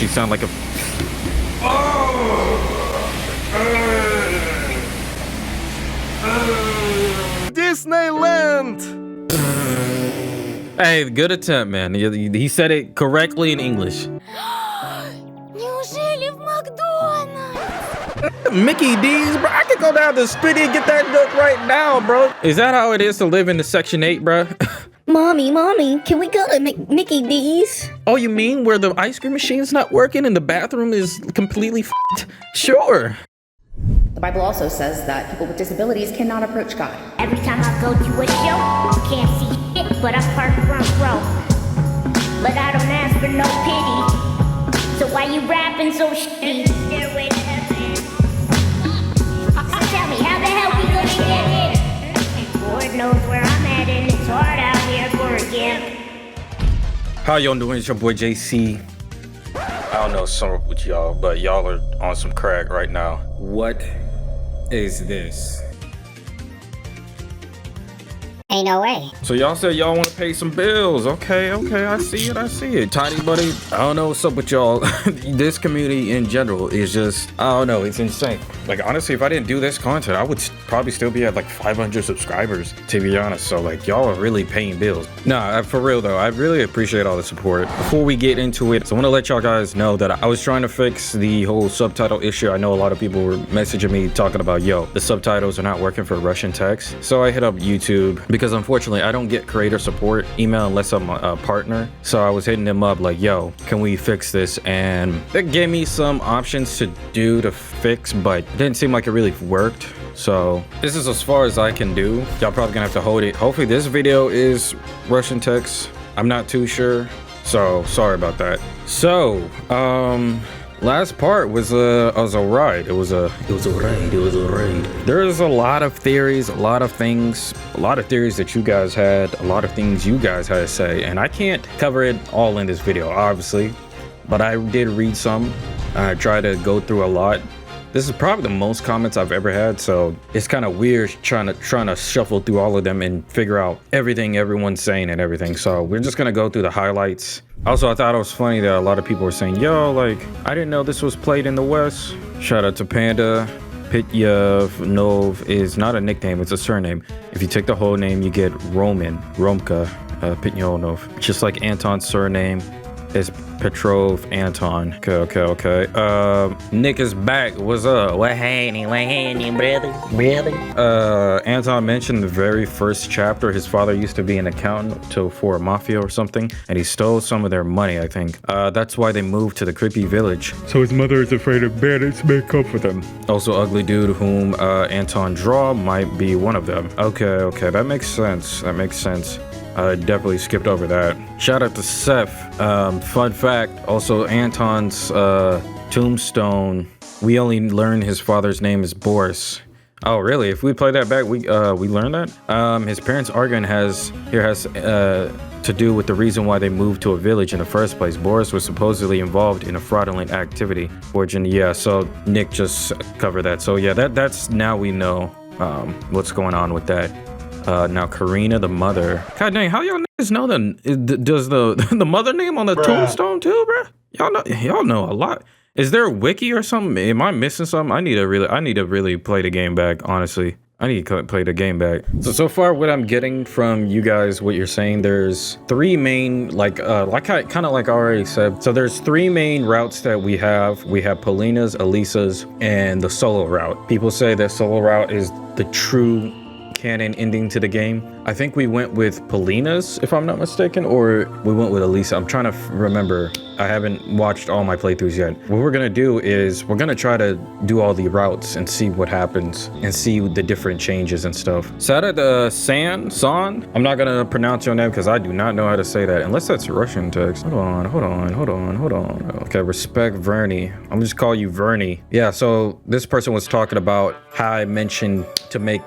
She sound like a... Disneyland! Hey, good attempt, man. He said it correctly in English. Неужели в Макдональдс? Mickey D's, bro. I could go down to Spitty and get that look right now, bro. Is that how it is to live in the Section 8, bro? Mommy, can we go to Mickey D's? Oh, you mean where the ice cream machine's not working and the bathroom is completely f***ed? Sure. The Bible also says that people with disabilities cannot approach God. Every time I go to a show, you can't see shit, but I'm parked front row. But I don't ask for no pity. So why you rapping so shitty? Stairway to heaven. So tell me, how the hell we gonna get here? Lord knows where I'm at, and it's hard out here for a gimp. How y'all doing? It's your boy JC. I don't know something with y'all, but y'all are on some crack right now. What is this? Ain't no way. So y'all said y'all want to pay some bills. Okay, I see it. Tiny buddy, I don't know what's up with y'all. This community in general is just, I don't know, it's insane. Like, honestly, if I didn't do this content, I would probably still be at like 500 subscribers, to be honest. So like, y'all are really paying bills. Nah, for real though, I really appreciate all the support. Before we get into it, I want to let y'all guys know that I was trying to fix the whole subtitle issue. I know a lot of people were messaging me talking about, yo, the subtitles are not working for Russian text. So I hit up YouTube because unfortunately I don't get creator support email unless I'm a partner. So I was hitting them up like, yo, can we fix this? And they gave me some options to fix, but it didn't seem like it really worked. So this is as far as I can do. Y'all probably gonna have to hold it. Hopefully this video is Russian text. I'm not too sure. So sorry about that. So last part was alright. It was alright. There's a lot of theories, a lot of theories that you guys had, a lot of things you guys had to say, and I can't cover it all in this video, obviously, but I did read some. I tried to go through a lot. This is probably the most comments I've ever had, so it's kind of weird trying to shuffle through all of them and figure out everything everyone's saying and everything. So we're just gonna go through the highlights. Also, I thought it was funny that a lot of people were saying, yo, like, I didn't know this was played in the West. Shout out to Panda. Pityev is not a nickname, it's a surname. If you take the whole name, you get Romka, Pityev. Just like Anton's surname is Petrov Anton. Okay. Nick is back. What's up? What happening, brother? Anton mentioned the very first chapter, his father used to be an accountant for a mafia or something, and he stole some of their money, I think. That's why they moved to the creepy village. So his mother is afraid of bandits make up for them. Also, ugly dude whom Anton draw might be one of them. Okay, that makes sense. I definitely skipped over that. Shout out to Seth. Fun fact, also Anton's tombstone, we only learned his father's name is Boris. Oh, really? If we play that back, we learned that? His parents' argument has to do with the reason why they moved to a village in the first place. Boris was supposedly involved in a fraudulent activity. Yeah, so Nick just covered that. So yeah, that's now we know what's going on with that. Now Karina, the mother. God dang, how y'all niggas know does the mother name on the tombstone too, bro? Y'all know a lot. Is there a wiki or something? Am I missing something? I need to really play the game back, honestly. I need to play the game back. So far what I'm getting from you guys, what you're saying, there's three main, kind of like I already said. So there's three main routes that we have. We have Polina's, Elisa's, and the solo route. People say that solo route is the true canon ending to the game. I think we went with Polina's, if I'm not mistaken, or we went with Elisa. I'm trying to remember. I haven't watched all my playthroughs yet. What we're gonna do is we're gonna try to do all the routes and see what happens and see the different changes and stuff. Sada San, I'm not gonna pronounce your name because I do not know how to say that unless that's Russian text. Hold on. Okay, respect Vernie. I'm just call you Vernie. Yeah, so this person was talking about how I mentioned to make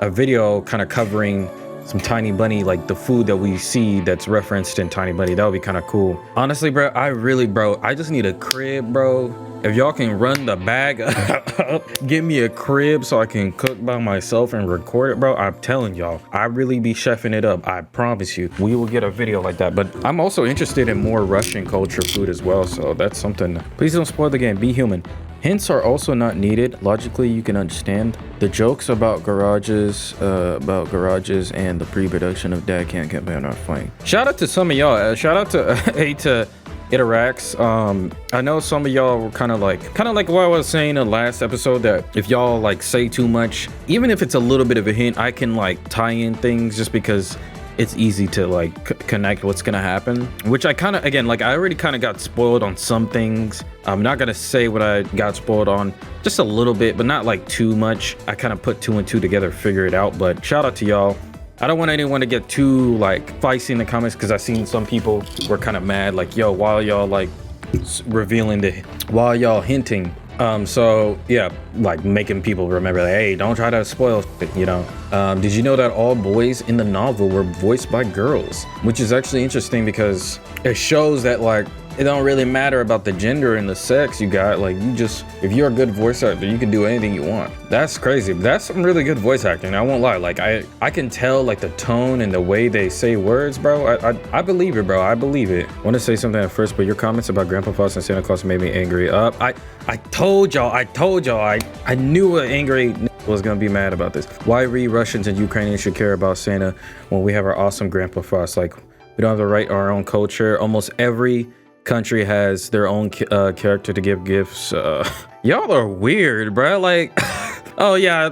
a video kind of covering some Tiny Bunny, like the food that we see that's referenced in Tiny Bunny. That would be kind of cool. Honestly, bro, I just need a crib, bro. If y'all can run the bag up, give me a crib so I can cook by myself and record it, bro. I'm telling y'all, I really be chefing it up. I promise you, we will get a video like that. But I'm also interested in more Russian culture food as well. So that's something. Please don't spoil the game. Be human. Hints are also not needed. Logically, you can understand. The jokes about garages and the pre-production of Dad Can't Get Banned are funny. Shout out to some of y'all. Shout out to Iterax. I know some of y'all were kind of like what I was saying in the last episode, that if y'all like say too much, even if it's a little bit of a hint, I can like tie in things just because it's easy to like connect what's gonna happen, which I kind of, again, like I already kind of got spoiled on some things. I'm not gonna say what I got spoiled on, just a little bit, but not like too much. I kind of put 2 and 2 together, figure it out. But shout out to y'all. I don't want anyone to get too like feisty in the comments, because I've seen some people were kind of mad, like, yo, while y'all like while y'all hinting. So yeah, like making people remember, like, hey, don't try to spoil it, you know. Did you know that all boys in the novel were voiced by girls? Which is actually interesting, because it shows that like it don't really matter about the gender and the sex you got. Like, you just, if you're a good voice actor, you can do anything you want. That's crazy. That's some really good voice acting, I won't lie. Like I can tell like the tone and the way they say words, bro. I believe it, bro. I believe it. I want to say something at first, but your comments about Grandpa Foss and Santa Claus made me angry. I told y'all, I knew an angry was gonna be mad about this. Why we Russians and Ukrainians should care about Santa when we have our awesome Grandpa Foss? Like, we don't have to write our own culture. Almost every country has their own character to give gifts. Y'all are weird, bro. Like, oh yeah,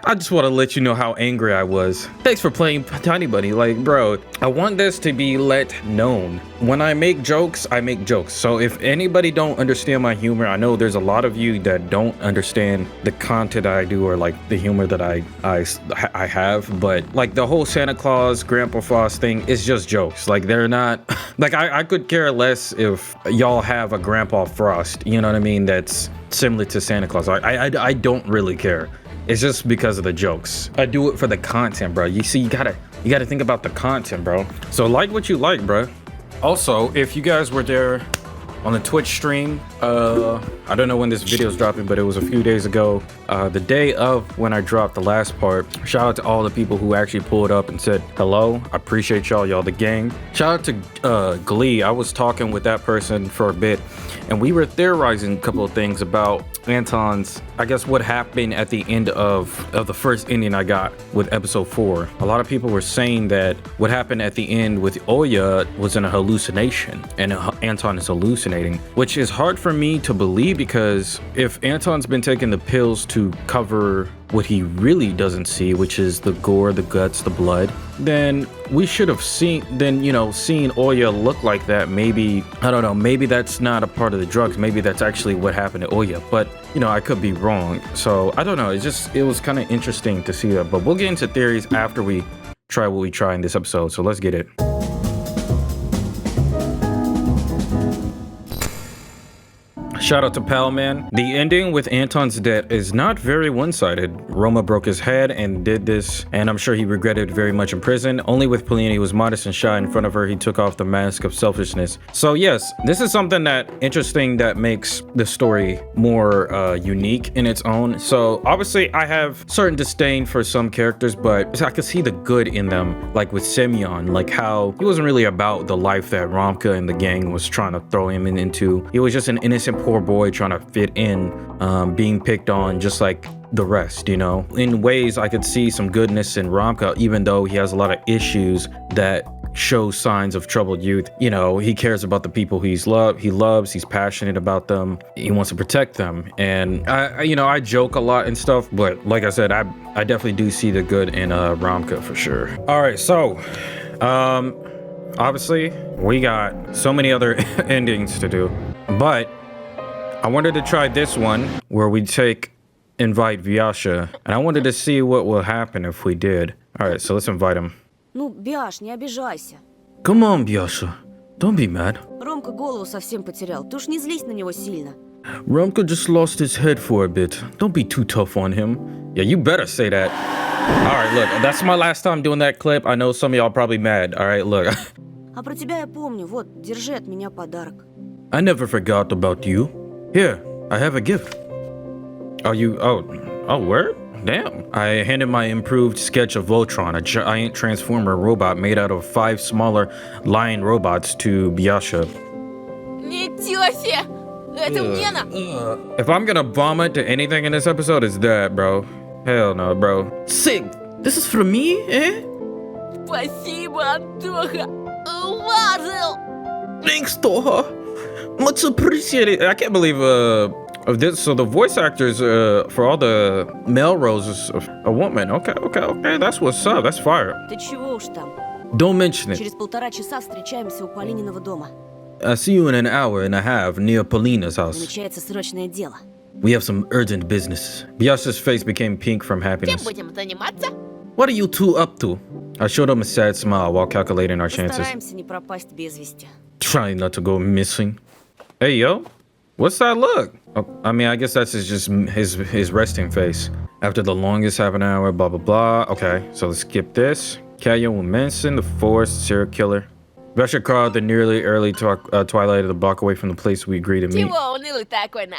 I just want to let you know how angry I was. Thanks for playing Tiny Bunny. Like, bro, I want this to be let known. When I make jokes, I make jokes. So if anybody don't understand my humor, I know there's a lot of you that don't understand the content I do, or like the humor that I have. But like the whole Santa Claus, Grandpa Foss thing is just jokes. Like, they're not, like I could care less if y'all have a Grandpa Frost, you know what I mean, that's similar to Santa Claus. I don't really care. It's just because of the jokes. I do it for the content, bro. You see, you gotta think about the content, bro. So like what you like, bro. Also, if you guys were there on the Twitch stream, I don't know when this video is dropping, but it was a few days ago, the day of when I dropped the last part. Shout out to all the people who actually pulled up and said hello. I appreciate y'all the gang. Shout out to Glee. I was talking with that person for a bit, and we were theorizing a couple of things about Anton's, I guess, what happened at the end of the first ending I got with episode 4. A lot of people were saying that what happened at the end with Oya was in a hallucination, and Anton is hallucinating, which is hard for me to believe, because if Anton's been taking the pills to cover what he really doesn't see, which is the gore, the guts, the blood, then we should have seen Oya look like that. Maybe, I don't know, maybe that's not a part of the drugs. Maybe that's actually what happened to Oya, but you know, I could be wrong. So I don't know. It was kind of interesting to see that, but we'll get into theories after we try what we try in this episode. So let's get it. Shout out to Pal Man. The ending with Anton's death is not very one-sided. Roma broke his head and did this, and I'm sure he regretted it very much in prison. Only with Polina, he was modest and shy. In front of her, he took off the mask of selfishness. So yes, this is something that interesting that makes the story more unique in its own. So obviously I have certain disdain for some characters, but I could see the good in them, like with Semyon, like how he wasn't really about the life that Romka and the gang was trying to throw him into. He was just an innocent poor boy trying to fit in, being picked on just like the rest, you know. In ways I could see some goodness in Romka, even though he has a lot of issues that show signs of troubled youth. You know, he cares about the people he loves, he's passionate about them, he wants to protect them. And I joke a lot and stuff, but like I said, I definitely do see the good in Romka for sure. All right, so obviously we got so many other endings to do, but I wanted to try this one where we invite Byasha, and I wanted to see what will happen if we did. All right, so let's invite him. Ну, Бяш, не обижайся. Come on, Byasha. Don't be mad. Ромка голову совсем потерял. Ты уж не злись на него сильно. Romka just lost his head for a bit. Don't be too tough on him. Yeah, you better say that. Alright, look, that's my last time doing that clip. I know some of y'all probably mad. Alright, look. А про тебя я помню. Вот, держи от меня подарок. I never forgot about you. Here, I have a gift. Oh, word? Damn. I handed my improved sketch of Voltron, a giant transformer robot made out of 5 smaller lion robots, to Byasha. Ничего себе! Это мне на! If I'm gonna vomit to anything in this episode, it's that, bro. Hell no, bro. Sick! This is for me, eh? Спасибо, Антоха! Уважил! Thanks, Toha. Much appreciated. I can't believe of this. So the voice actors for all the male roles is a woman. Okay. That's what's up. That's fire. Ты чего уж там? Don't mention it. Через 1,5 часа встречаемся у Полининого дома. I see you in an hour and a half near Polina's house. Намечается срочное дело. We have some urgent business. Byasha's face became pink from happiness. Чем будем заниматься? What are you two up to? I showed him a sad smile while calculating our chances. Постараемся не пропасть без вести. Trying not to go missing. Hey, yo. What's that look? Oh, I mean, I guess that's just his resting face. After the longest half an hour, blah, blah, blah. Okay, so let's skip this. Kayo will mention the forest serial killer. Byasha crawled the nearly early twilight of the block away from the place we agreed to meet. Чего унылый такой, на?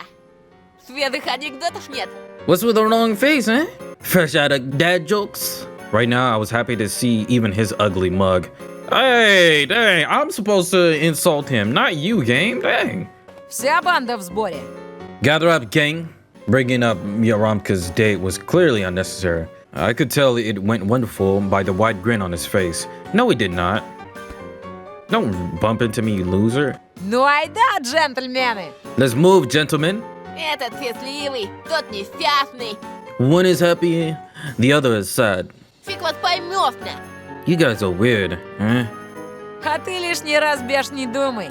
Свежих анекдотов нет? What's with the long face, eh? Fresh out of dad jokes? Right now, I was happy to see even his ugly mug. Hey, dang, I'm supposed to insult him, not you, game, dang. Вся банда в сборе. Gather up, gang. Bringing up Yaramka's date was clearly unnecessary. I could tell it went wonderful by the wide grin on his face. No, it did not. Don't bump into me, you loser. Ну айда, джентльмены. Let's move, gentlemen. Этот счастливый, тот несчастный. One is happy, the other is sad. Фиг вас поймешь-то. You guys are weird, eh? А ты лишний раз, Беш, не думай.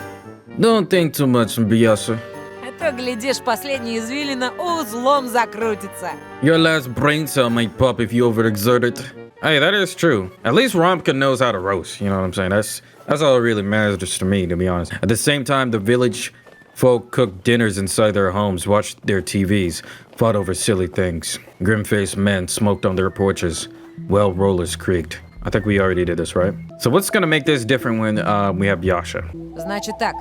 Don't think too much, Byasha. А то, глядишь, последняя извилина узлом закрутится. Your last brain cell might pop if you overexert it. Hey, that is true. At least Romka knows how to roast, you know what I'm saying? That's all that really matters to me, to be honest. At the same time, the village folk cooked dinners inside their homes, watched their TVs, fought over silly things. Grim-faced men smoked on their porches, while rollers creaked. I think we already did this, right? So what's gonna make this different when we have Byasha? Значит так,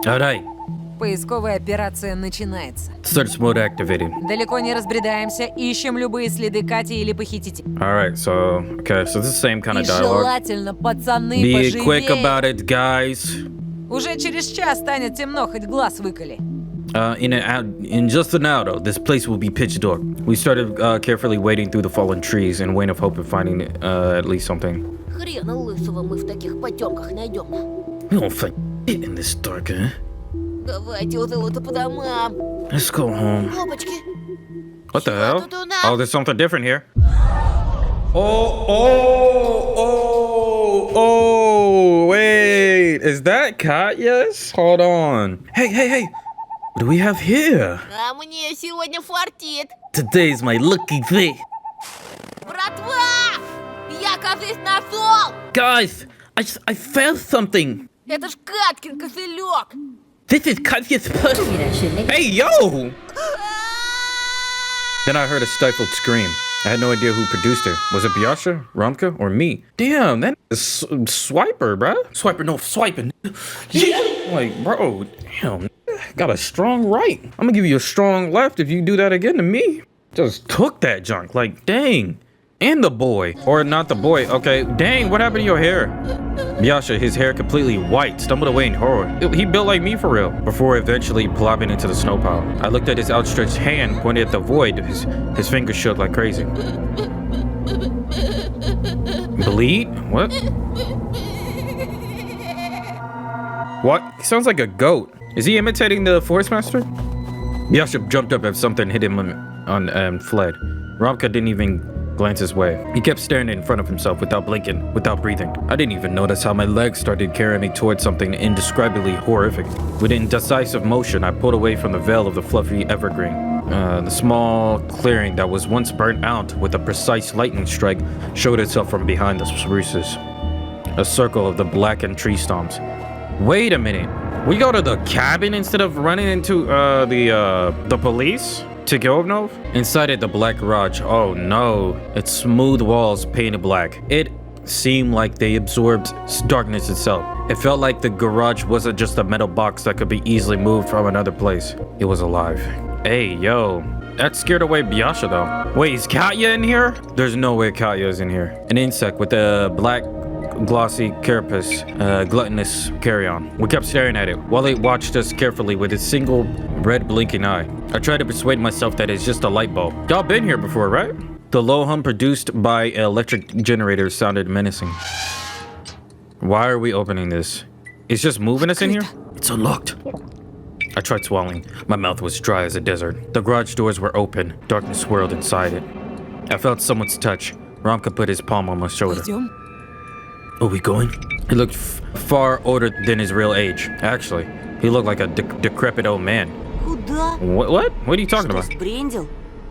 Alright, поисковая операция начинается. search mode activated. Далеко не разбредаемся, ищем любые следы Кати или похитителя. Alright, so this is the same kind И of dialogue. желательно, пацаны, Be quick поживее. about it, guys. Уже через час станет темно, хоть глаз выколи. In just an hour, though, this place will be pitch dark. We started carefully wading through the fallen trees in vain of hope of finding at least something. Хрена лысого мы в таких потемках найдем. We don't find it in this dark, eh? Давайте уже по домам. Let's go home. Опачки. What the Чего hell? тут у нас? Oh, there's something different here. Wait, is that Katya's? Hold on. Hey, what do we have here? А мне сегодня фартит. Today's my lucky day. Братва! Я, кажись, нашел! Guys, I found something. Это ж Каткин кошелек. This is Katya's purse. Hey, yo! Then I heard a stifled scream. I had no idea who produced it. Was it Byasha, Romka, or me? Damn, that is Swiper, bruh. Swiper, no, swiping. Yeah. Like, bro, damn. Got a strong right. I'm gonna give you a strong left if you do that again to me. Just took that junk. Like, dang. And the boy. Or not the boy. Okay, dang, what happened to your hair? Byasha, his hair completely white, stumbled away in horror. He built like me for real. Before eventually plopping into the snow pile. I looked at his outstretched hand, pointed at the void. His fingers shook like crazy. Bleed? What? What? He sounds like a goat. Is he imitating the Forest Master? Byasha jumped up as something hit him and fled. Romka didn't even glance his way. He kept staring in front of himself without blinking, without breathing. I didn't even notice how my legs started carrying me towards something indescribably horrific. With indecisive motion, I pulled away from the veil of the fluffy evergreen. The small clearing that was once burnt out with a precise lightning strike showed itself from behind the spruces. A circle of the blackened tree stumps. Wait a minute. We go to the cabin instead of running into the police? Tigovno? Inside it, the black garage. Oh no. It's smooth walls painted black. It seemed like they absorbed darkness itself. It felt like the garage wasn't just a metal box that could be easily moved from another place. It was alive. Hey, yo. That scared away Byasha though. Wait, is Katya in here? There's no way Katya is in here. An insect with a black glossy carapace, gluttonous carry-on. We kept staring at it while it watched us carefully with its single red blinking eye. I tried to persuade myself that it's just a light bulb. Y'all been here before, right? The low hum produced by electric generators sounded menacing. Why are we opening this? It's just moving us in here? It's unlocked. I tried swallowing. My mouth was dry as a desert. The garage doors were open. Darkness swirled inside it. I felt someone's touch. Romka put his palm on my shoulder. Are we going? He looked far older than his real age. Actually, he looked like a decrepit old man. Куда? What? What are you talking Что, about? сбрендил?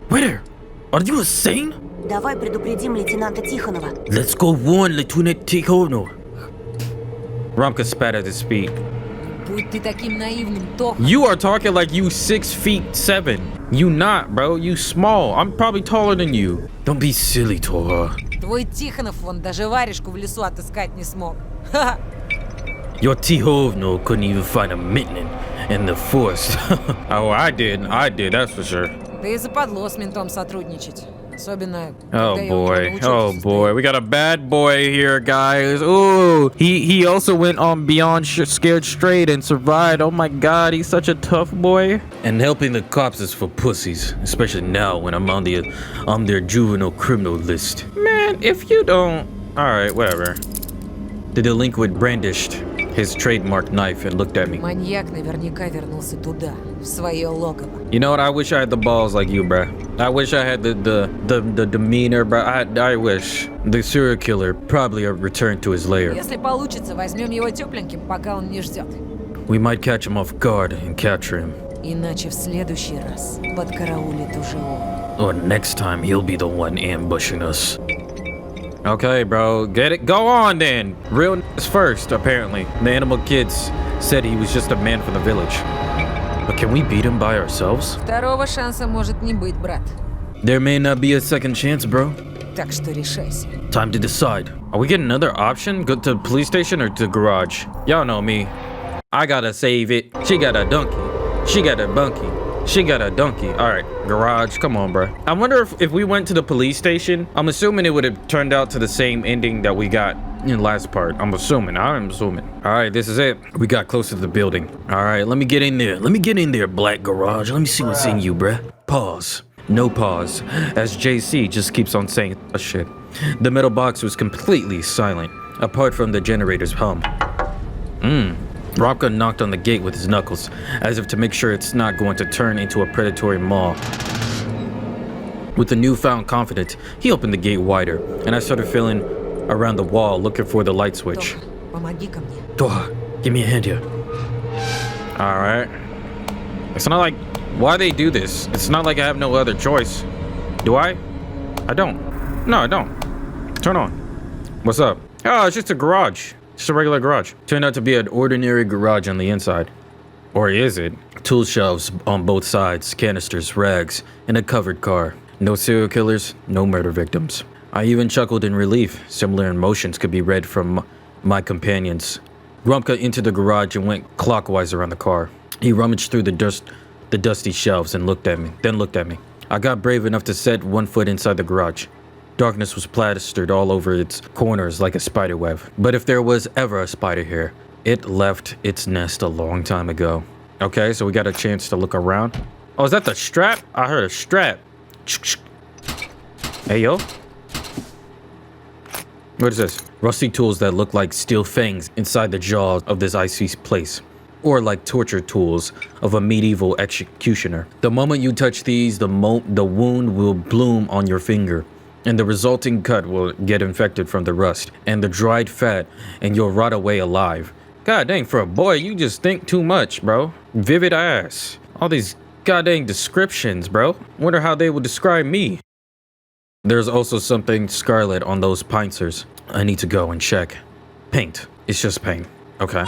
Where? Are you insane? Давай предупредим лейтенанта Тихонова. Let's go warn Lieutenant Tikovno. Romka spat at his feet. Будь ты таким наивным, Тоха. You are talking like you 6'7". You not, bro. You small. I'm probably taller than you. Don't be silly, Toha. Твой Тихонов вон даже варежку в лесу отыскать не смог. Ха-ха. Your Tihovno couldn't even find a mitten in the forest. Oh, I did, that's for sure. Да и западло с ментом сотрудничать. Особенно, Oh когда я у него на boy, учете oh boy, we got a bad boy here, guys. Ooh, he also went on beyond scared straight and survived. Oh my god, he's such a tough boy. And helping the cops is for pussies, especially now when I'm on their juvenile criminal list. Man, if you don't, all right, whatever. The delinquent brandished his trademark knife and looked at me. Маньяк наверняка вернулся туда, в свое логово. You know what? I wish I had the balls like you, bruh. I wish I had the demeanor, bruh. I wish. The serial killer probably returned to his lair. Если получится, возьмем его тепленьким, пока он не ждет. We might catch him off guard and capture him. Иначе в следующий раз подкараулит уже он. Or next time he'll be the one ambushing us. Okay, bro, get it? Go on then. Real first, apparently. The animal kids said he was just a man from the village. But can we beat him by ourselves? Второго шанса может не быть, брат. There may not be a second chance, bro. Так что решайся. Time to decide. Are we getting another option? Go to the police station or to the garage? Y'all know me. I gotta save it. She got a donkey. She got a bunkie. She got a donkey. All right, garage. Come on, bro. I wonder if we went to the police station, I'm assuming it would have turned out to the same ending that we got in the last part. I'm assuming. All right, this is it. We got close to the building. All right, let me get in there. Let me get in there, black garage. Let me see what's in you, bruh. Pause. No pause. As JC just keeps on saying shit. The metal box was completely silent, apart from the generator's hum. Robka knocked on the gate with his knuckles, as if to make sure it's not going to turn into a predatory maw. With a newfound confidence, he opened the gate wider, and I started feeling around the wall looking for the light switch. Тоха, помоги-ка мне. Toha, give me a hand here. Alright. It's not like, why they do this? It's not like I have no other choice. Do I? I don't. No, I don't. Turn on. What's up? Oh, it's just a garage. Just a regular garage. Turned out to be an ordinary garage on the inside. Or is it? Tool shelves on both sides, canisters, rags, and a covered car. No serial killers, no murder victims. I even chuckled in relief. Similar emotions could be read from my companions. Grumka entered the garage and went clockwise around the car. He rummaged through the dusty shelves and looked at me. I got brave enough to set one foot inside the garage. Darkness was plastered all over its corners like a spider web. But if there was ever a spider here, it left its nest a long time ago. Okay, so we got a chance to look around. Oh, is that the strap? I heard a strap. Hey, yo. What is this? Rusty tools that look like steel fangs inside the jaws of this icy place. Or like torture tools of a medieval executioner. The moment you touch these, the wound will bloom on your finger. And the resulting cut will get infected from the rust and the dried fat, and you'll rot away alive. God dang, for a boy, you just think too much, bro. Vivid ass. All these goddamn descriptions, bro. Wonder how they would describe me. There's also something Scarlet on those pincers. I need to go and check. Paint. It's just paint. Okay.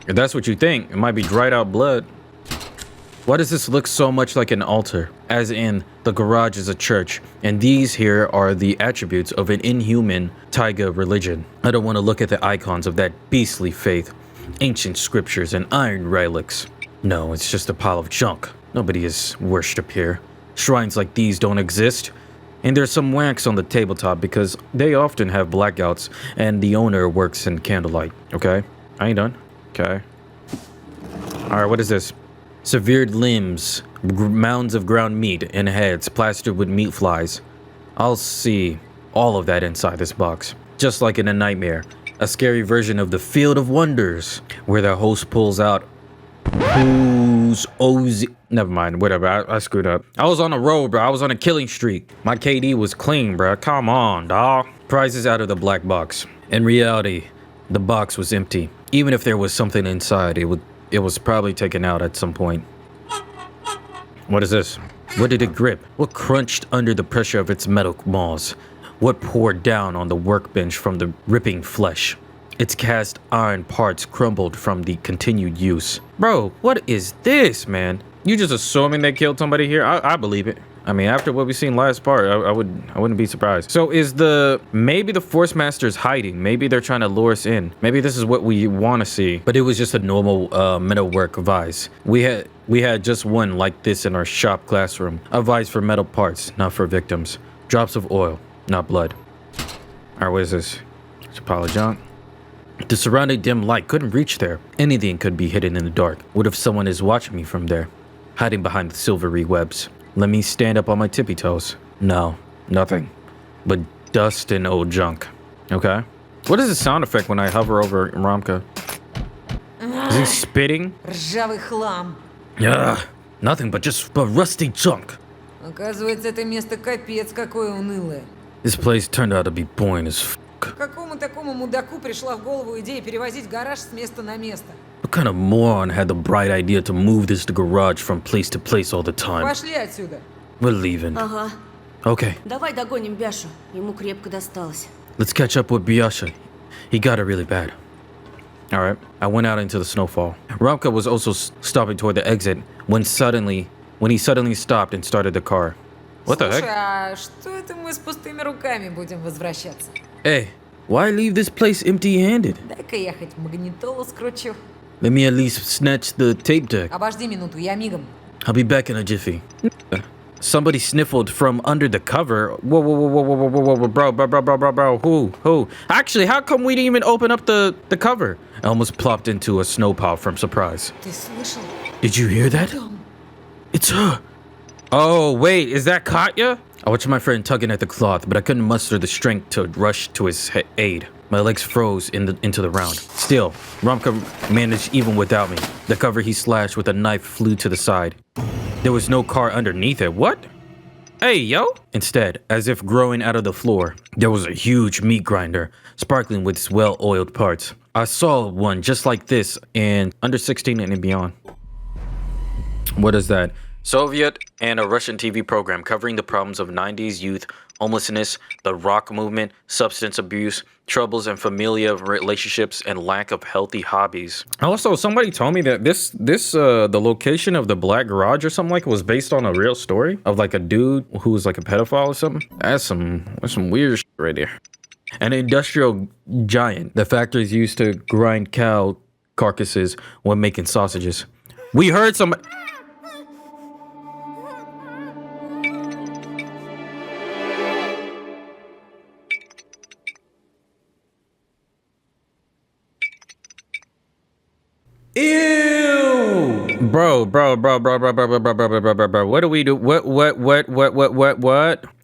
If that's what you think, it might be dried out blood. Why does this look so much like an altar? As in, the garage is a church, and these here are the attributes of an inhuman taiga religion. I don't want to look at the icons of that beastly faith, ancient scriptures and iron relics. No, it's just a pile of junk. Nobody is worshipped here. Shrines like these don't exist. And there's some wax on the tabletop because they often have blackouts and the owner works in candlelight. Okay? I ain't done. Okay. Alright, what is this? Severed limbs, mounds of ground meat, and heads plastered with meat flies. I'll see all of that inside this box. Just like in a nightmare. A scary version of the Field of Wonders, where the host pulls out who's OZ. Never mind, whatever. I screwed up. I was on a road, bro. I was on a killing streak. My KD was clean, bro. Come on, dawg. Prizes out of the black box. In reality, the box was empty. Even if there was something inside, it was probably taken out at some point. What is this? What did it grip? What crunched under the pressure of its metal maws? What poured down on the workbench from the ripping flesh? Its cast iron parts crumbled from the continued use. Bro, what is this, man? You just assuming they killed somebody here? I believe it. I mean, after what we seen last part, I wouldn't be surprised. So maybe the Force Master's hiding? Maybe they're trying to lure us in. Maybe this is what we want to see. But it was just a normal metalwork vise. We had just one like this in our shop classroom. A vise for metal parts, not for victims. Drops of oil, not blood. Alright, what is this? It's a pile of junk. The surrounding dim light couldn't reach there. Anything could be hidden in the dark. What if someone is watching me from there? Hiding behind the silvery webs. Let me stand up on my tippy toes. No, nothing. But dust and old junk. Okay? What is the sound effect when I hover over Ramka? Is he spitting? Ржавый хлам. Yeah, nothing but rusty junk. Оказывается, это место капец какое унылое. This place turned out to be boring as f***. Какому такому мудаку пришла в голову идея перевозить гараж с места на место? What kind of moron had the bright idea to move this garage from place to place all the time? Пошли отсюда. We're leaving. Ага. Okay, Давай догоним Бяшу. Ему крепко досталось. let's catch up with Byasha. He got it really bad. Alright, I went out into the snowfall. Ramka was also stopping toward the exit when he suddenly stopped and started the car. What the Слушай, heck? а что это мы с пустыми руками будем возвращаться? Hey, why leave this place empty-handed? Дай-ка я хоть магнитолу скручу. Let me at least snatch the tape deck. Обожди минуту, я мигом. I'll be back in a jiffy. Somebody sniffled from under the cover. Whoa, bro. Who? Actually, how come we didn't even open up the cover? I almost plopped into a snow pile from surprise. Ты слышал? Did you hear that? It's her. Oh, wait, is that Katya? I watched my friend tugging at the cloth, but I couldn't muster the strength to rush to his aid. My legs froze into the round. Still, Ramka managed even without me. The cover he slashed with a knife flew to the side. There was no car underneath it. What? Hey, yo! Instead, as if growing out of the floor, there was a huge meat grinder, sparkling with its well-oiled parts. I saw one just like this in under 16 and beyond. What is that? Soviet and a Russian TV program covering the problems of 90s youth, homelessness, the rock movement, substance abuse, troubles in familial relationships, and lack of healthy hobbies. Also, somebody told me that the location of the black garage or something like it was based on a real story of like a dude who was like a pedophile or something. That's some weird shit right there. An industrial giant. The factories used to grind cow carcasses when making sausages. We heard some. Ew! Bro. What do we do? What?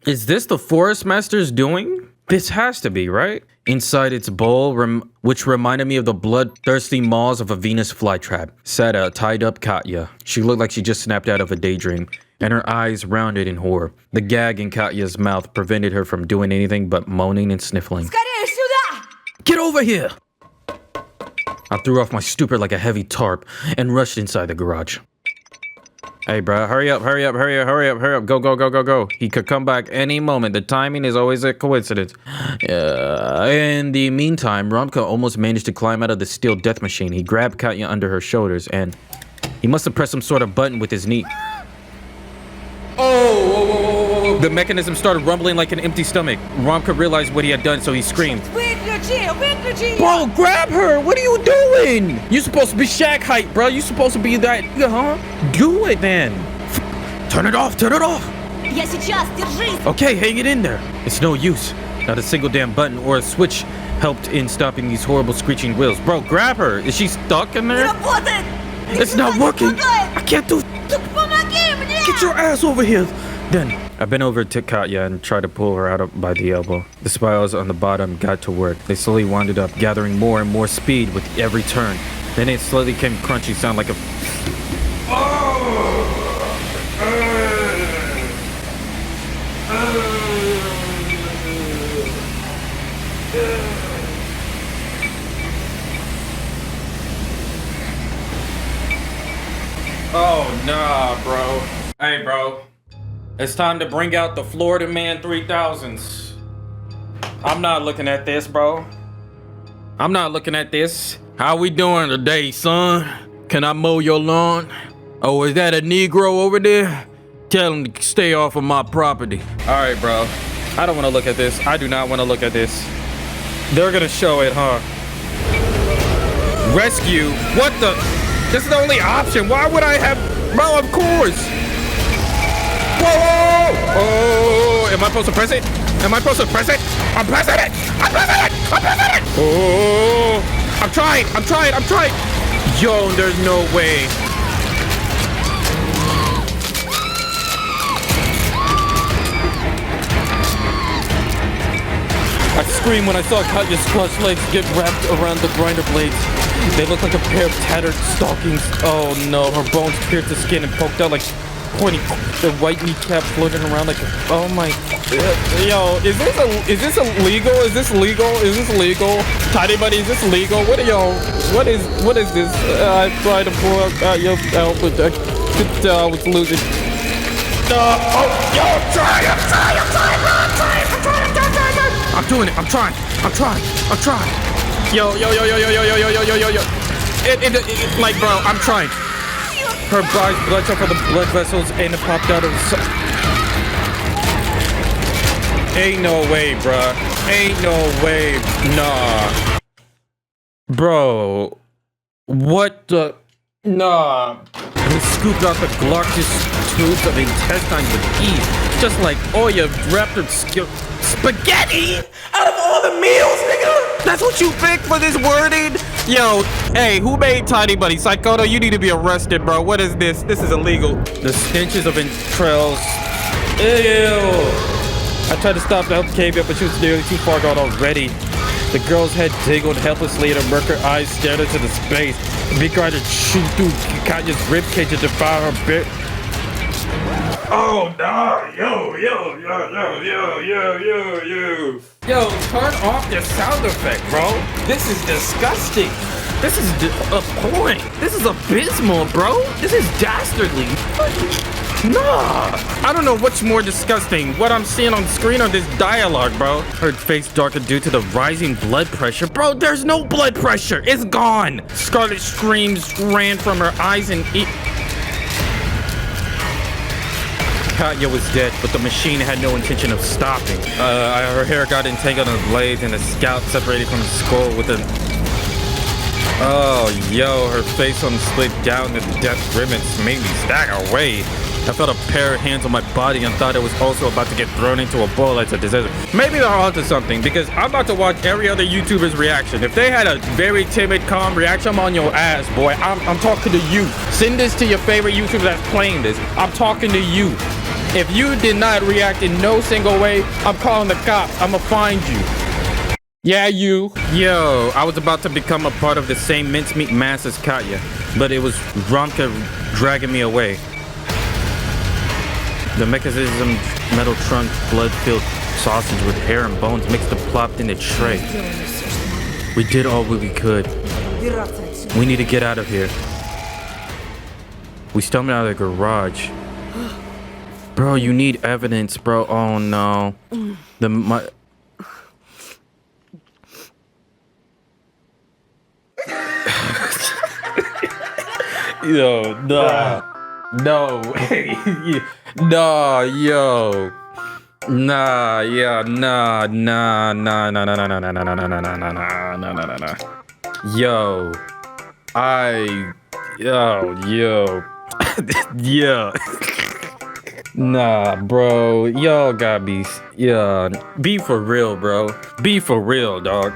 Is this the Forest Master's doing? This has to be, right? Inside its bowl, which reminded me of the bloodthirsty maws of a Venus flytrap, sat a tied-up Katya. She looked like she just snapped out of a daydream, and her eyes rounded in horror. The gag in Katya's mouth prevented her from doing anything but moaning and sniffling. Скорее сюда! Get over here! I threw off my stupor like a heavy tarp and rushed inside the garage. Hey, bro, hurry up. Go. He could come back any moment. The timing is always a coincidence. In the meantime, Ramka almost managed to climb out of the steel death machine. He grabbed Katya under her shoulders and... He must have pressed some sort of button with his knee. Oh, the mechanism started rumbling like an empty stomach. Romka realized what he had done, so he screamed. Bro, grab her! What are you doing? You're supposed to be Shaq height, bro. You're supposed to be that, huh? Do it then. Turn it off, turn it off. Я сейчас, держись! Okay, hang it in there. It's no use. Not a single damn button or a switch helped in stopping these horrible screeching wheels. Bro, grab her. Is she stuck in there? Работает! It's not working. I can't do. Помоги мне! Get your ass over here. Then I bent over to Katya and tried to pull her out by the elbow. The spiles on the bottom got to work. They slowly wound up, gathering more and more speed with every turn. Then it slowly came crunchy sound like a. Oh nah, bro. Hey, bro. It's time to bring out the Florida Man 3000s. I'm not looking at this, bro. I'm not looking at this. How we doing today, son? Can I mow your lawn? Oh, is that a Negro over there? Tell him to stay off of my property. All right, bro. I don't want to look at this. I do not want to look at this. They're gonna show it, huh? Rescue? What the? This is the only option. Why would I have? Bro, of course. Whoa! Oh, am I supposed to press it? Am I supposed to press it? I'm pressing it! I'm pressing it! I'm pressing it! Oh! I'm trying! I'm trying! I'm trying! Yo, there's no way. I screamed when I saw Katya's crushed legs get wrapped around the grinder blades. They look like a pair of tattered stockings. Oh no, her bones pierced the skin and poked out like pointy. The white kneecap floating around like, oh my. Yo, is this illegal? Is this legal? Is this legal? Tiny buddy, is this legal? What are y'all? What is this? I tried to pull out your help, but I could tell I was losing. Oh, yo, I'm trying. I'm doing it. I'm trying. Yo. It, like, bro, I'm trying. Her body's blood took all the blood vessels and it popped out of the. Ain't no way, bruh. Ain't no way. Nah. Bro. What the? Nah. He scooped out the glaucous tubes of intestines with ease. Just like Oya wrapped her spaghetti out of all the meals, nigga. That's what you picked for this wording? Yo, hey, who made Tiny Buddy? Saikono, you need to be arrested, bro. What is this? This is illegal. The stenches of entrails. Ew. I tried to stop the Elkavia, but she was nearly too far gone already. The girl's head dingled helplessly and her murker eyes stared into the space. Be tried to shoot through Katya's ribcage to devour her bit. Oh no! Yo! Yo, turn off the sound effect, bro. This is disgusting. This is abhorrent. This is abysmal, bro. This is dastardly. Nah. I don't know what's more disgusting, what I'm seeing on screen or this dialogue, bro. Her face darkened due to the rising blood pressure. Bro, there's no blood pressure. It's gone. Scarlet screams ran from her eyes and Katya was dead, but the machine had no intention of stopping. Her hair got entangled in the blades and the scalp separated from the skull with a... Oh, yo, her face on slid down at the death grimace made me stagger away. I felt a pair of hands on my body and thought it was also about to get thrown into a bowl as a disaster. Maybe they're onto something, because I'm about to watch every other YouTuber's reaction. If they had a very timid, calm reaction, I'm on your ass, boy. I'm talking to you. Send this to your favorite YouTuber that's playing this. I'm talking to you. If you did not react in no single way, I'm calling the cops. I'ma find you. Yeah, you. Yo, I was about to become a part of the same mincemeat mass as Katya, but it was Romka dragging me away. The mechanism, metal trunk, blood-filled sausage with hair and bones mixed and plopped in a tray. We did all we could. We need to get out of here. We stumbled out of the garage. Bro, you need evidence, bro. Oh no. Yo, no. No. No, yo. Nah, yeah, nah. Yo. Yo. Yeah. Nah, bro. Y'all gotta be, yeah. Be for real, bro. Be for real, dog.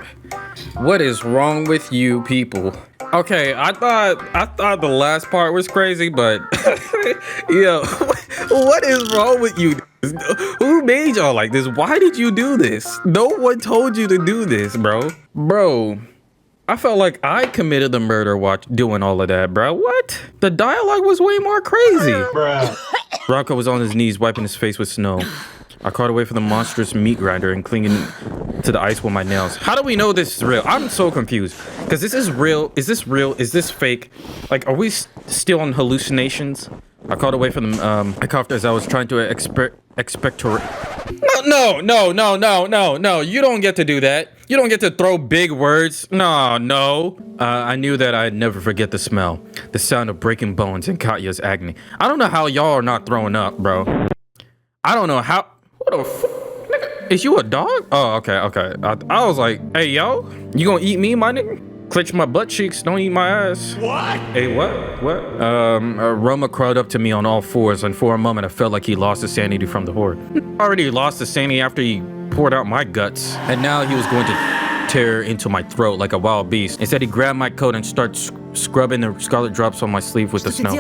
What is wrong with you people? Okay, I thought the last part was crazy, but yo, what is wrong with you? Who made y'all like this? Why did you do this? No one told you to do this, bro. Bro, I felt like I committed the murder doing all of that, bro. What? The dialogue was way more crazy. Bro. Rocco was on his knees wiping his face with snow. I caught away from the monstrous meat grinder and clinging to the ice with my nails. How do we know this is real? I'm so confused. Because this is real. Is this real? Is this fake? Like, are we still on hallucinations? I caught away from the, I coughed as I was trying to expectorate. No. You don't get to do that. You don't get to throw big words. No. I knew that I'd never forget the smell. The sound of breaking bones and Katya's agony. I don't know how y'all are not throwing up, bro. I don't know how. What the fuck? Nigga, is you a dog? Oh, okay. I was like, hey, yo, you gonna eat me, my nigga? Clench my butt cheeks, don't eat my ass. What? Hey, what? Roma crawled up to me on all fours, and for a moment I felt like he lost his sanity from the horde. Already lost his sanity after he poured out my guts, and now he was going to tear into my throat like a wild beast. Instead, he grabbed my coat and started scrubbing the scarlet drops on my sleeve with the snow.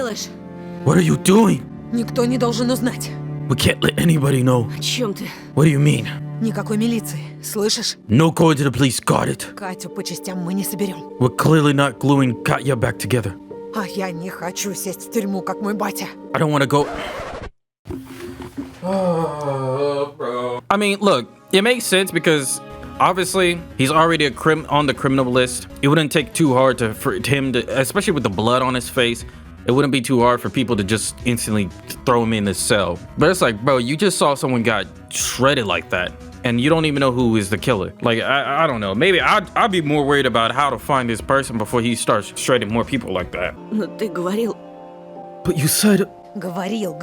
What are you doing? Никто не должен узнать. We can't let anybody know. О чем ты? What do you mean? Никакой милиции, слышишь? No going to the police, got it. Катю по частям мы не соберем. We're clearly not gluing Katya back together. А я не хочу сесть в тюрьму, как мой батя. I don't want to go. Oh, bro. I mean, look, it makes sense because obviously he's already on the criminal list. It wouldn't take too hard for him to, especially with the blood on his face. It wouldn't be too hard for people to just instantly throw him in the cell. But it's like, bro, you just saw someone got shredded like that, and you don't even know who is the killer. Like, I don't know. Maybe I'd be more worried about how to find this person before he starts shredding more people like that. Но ты говорил... But you said... Говорил.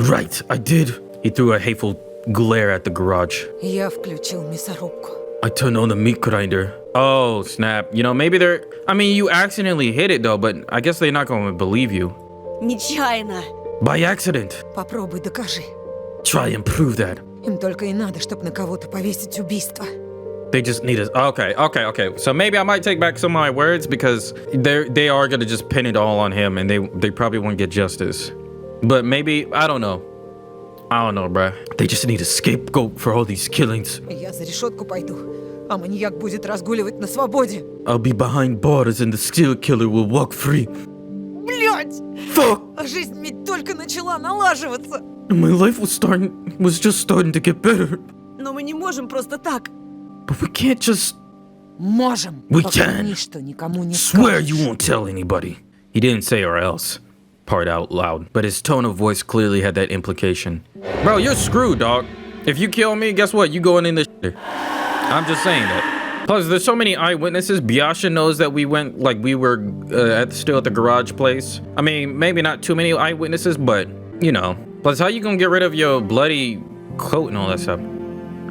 Right, I did. He threw a hateful glare at the garage. Я включил мясорубку. I turned on the meat grinder. Oh, snap. You know, maybe they're... I mean, you accidentally hit it, though, but I guess they're not going to believe you. Нечаянно. By accident. Попробуй докажи. Try and prove that. Им только и надо, чтобы на кого-то повесить убийство. They just need us. Okay. So maybe I might take back some of my words because they are going to just pin it all on him and they probably won't get justice. But maybe, I don't know. Bruh. They just need a scapegoat for all these killings. Я за решетку пойду, а маньяк будет разгуливать на свободе. I'll be behind bars and the serial killer will walk free. Блять! Fuck! А жизнь ведь только начала налаживаться. My life was just starting to get better. Но мы не можем просто так. But we can't just... Можем. We Пока can. ничто никому не Swear скажешь. you won't tell anybody. He didn't say or else part out loud, but his tone of voice clearly had that implication. Bro, you're screwed, dog. If you kill me, guess what? You going in the shitter. I'm just saying that. Plus, there's so many eyewitnesses. Byasha knows that we went, like, we were still at the garage place. I mean, maybe not too many eyewitnesses, but, you know. Plus, how you gonna get rid of your bloody coat and all that stuff?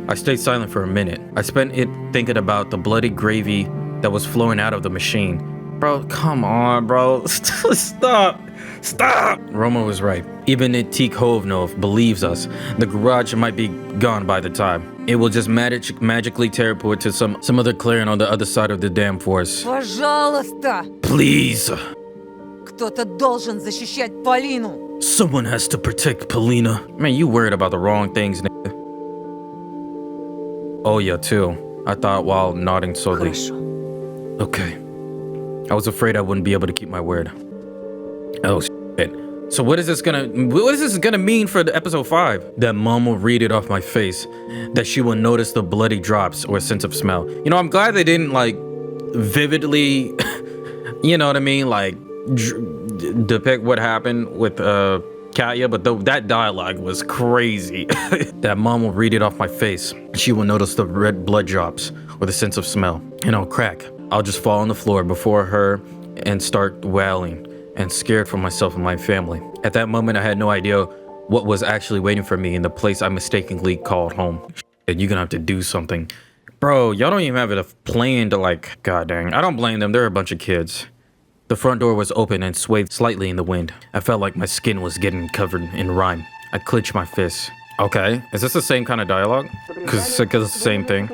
I stayed silent for a minute. I spent it thinking about the bloody gravy that was flowing out of the machine. Bro, come on, bro. Stop. Roma was right. Even Tikhovnov believes us. The garage might be gone by the time. It will just magically teleport to some other clearing on the other side of the damn forest. Пожалуйста! Please. Кто-то должен защищать Полину. Someone has to protect Polina. Man, you worried about the wrong things, nigga. Oh, yeah, too. I thought while nodding slowly. Хорошо. Okay. I was afraid I wouldn't be able to keep my word. Oh, shit. So what is this gonna mean for the episode 5? That mom will read it off my face. That she will notice the bloody drops or sense of smell. You know, I'm glad they didn't, like, vividly, you know what I mean? Like, depict what happened with Katya, but that dialogue was crazy. That mom will read it off my face. She will notice the red blood drops or the sense of smell. And I'll crack. I'll just fall on the floor before her and start wailing. and scared for myself and my family. At that moment, I had no idea what was actually waiting for me in the place I mistakenly called home. You're gonna have to do something. Bro, y'all don't even have a plan to like, god dang. I don't blame them, they're a bunch of kids. The front door was open and swayed slightly in the wind. I felt like my skin was getting covered in rime. I clenched my fists. Okay, is this the same kind of dialogue? Cause it's the same thing.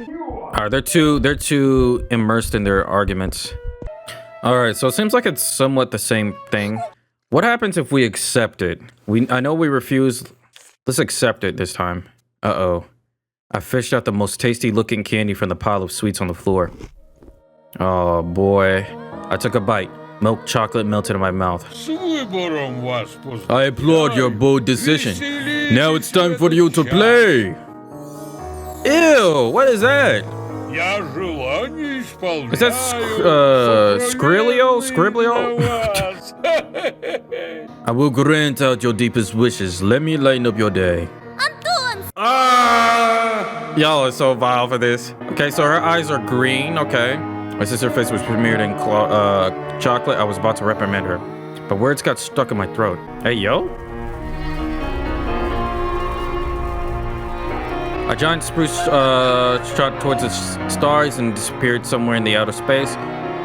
Alright, they're too immersed in their arguments. Alright, so it seems like it's somewhat the same thing. What happens if we accept it? I know we refuse. Let's accept it this time. Uh-oh. I fished out the most tasty looking candy from the pile of sweets on the floor. Oh boy. I took a bite. Milk chocolate melted in my mouth. I applaud your bold decision. Now it's time for you to play. Ew, what is that? Is that Scriblio? I will grant out your deepest wishes. Let me lighten up your day. Y'all are so vile for this. Okay, so her eyes are green. Okay. My sister's face was premiered in chocolate. I was about to reprimand her, but words got stuck in my throat. Hey, yo. A giant spruce shot towards the stars and disappeared somewhere in the outer space,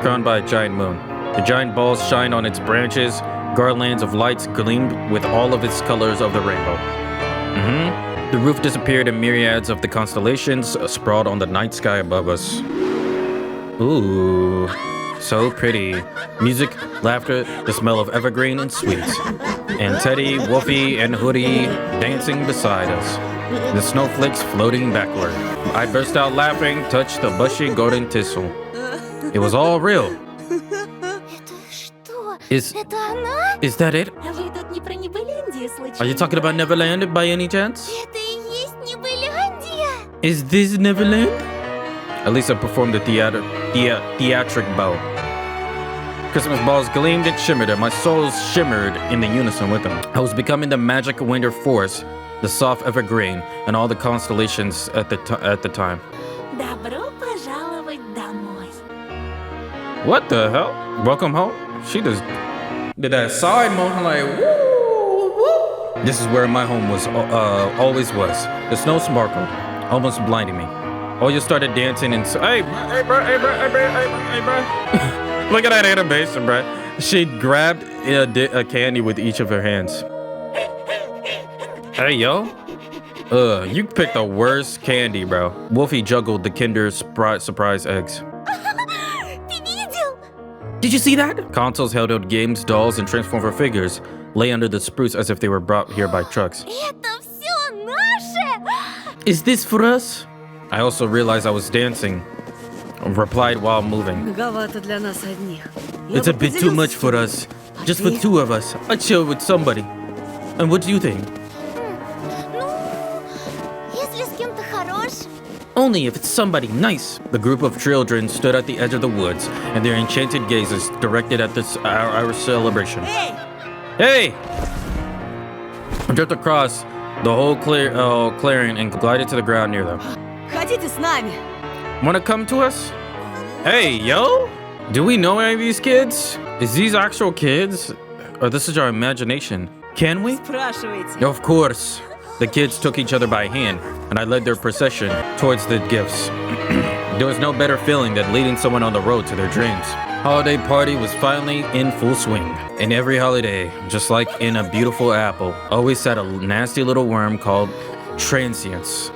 crowned by a giant moon. The giant balls shined on its branches. Garlands of lights gleamed with all of its colors of the rainbow. The roof disappeared and myriads of the constellations sprawled on the night sky above us. Ooh, so pretty. Music, laughter, the smell of evergreen and sweets. And Teddy, Wolfie, and Hoodie dancing beside us. The snowflakes floating backward. I burst out laughing, touched the bushy golden thistle. It was all real. Is that it? Are you talking about Neverland by any chance? Is this Neverland? At least I performed the theatric bow. Christmas balls gleamed and shimmered, and my soul shimmered in the unison with them. I was becoming the magic winter forest, the soft evergreen, and all the constellations at the time. Добро пожаловать домой. What the hell? Welcome home? She just did that side motion like woo woo. This is where my home was always was. The snow sparkled, almost blinding me. Oya started dancing and hey bro. Look at that animation, bro. She grabbed a candy with each of her hands. Hey yo. You picked the worst candy, bro. Wolfie juggled the Kinder surprise eggs. Did you see that? Consoles held out games, dolls, and Transformer figures lay under the spruce as if they were brought here by trucks. Is this for us? I also realized I was dancing. Replied while moving. It's a bit too much for us. Just for two of us. I'd chill with somebody. And what do you think? Only if it's somebody nice. The group of children stood at the edge of the woods, and their enchanted gazes directed at our celebration. Hey! I jumped across the whole clearing and glided to the ground near them. Хотите с нами? Wanna come to us? Hey, yo! Do we know any of these kids? Is these actual kids? Or this is our imagination? Can we? Спрашивайте. Of course. The kids took each other by hand, and I led their procession towards the gifts. There was no better feeling than leading someone on the road to their dreams. Holiday party was finally in full swing. In every holiday, just like in a beautiful apple, always sat a nasty little worm called transience.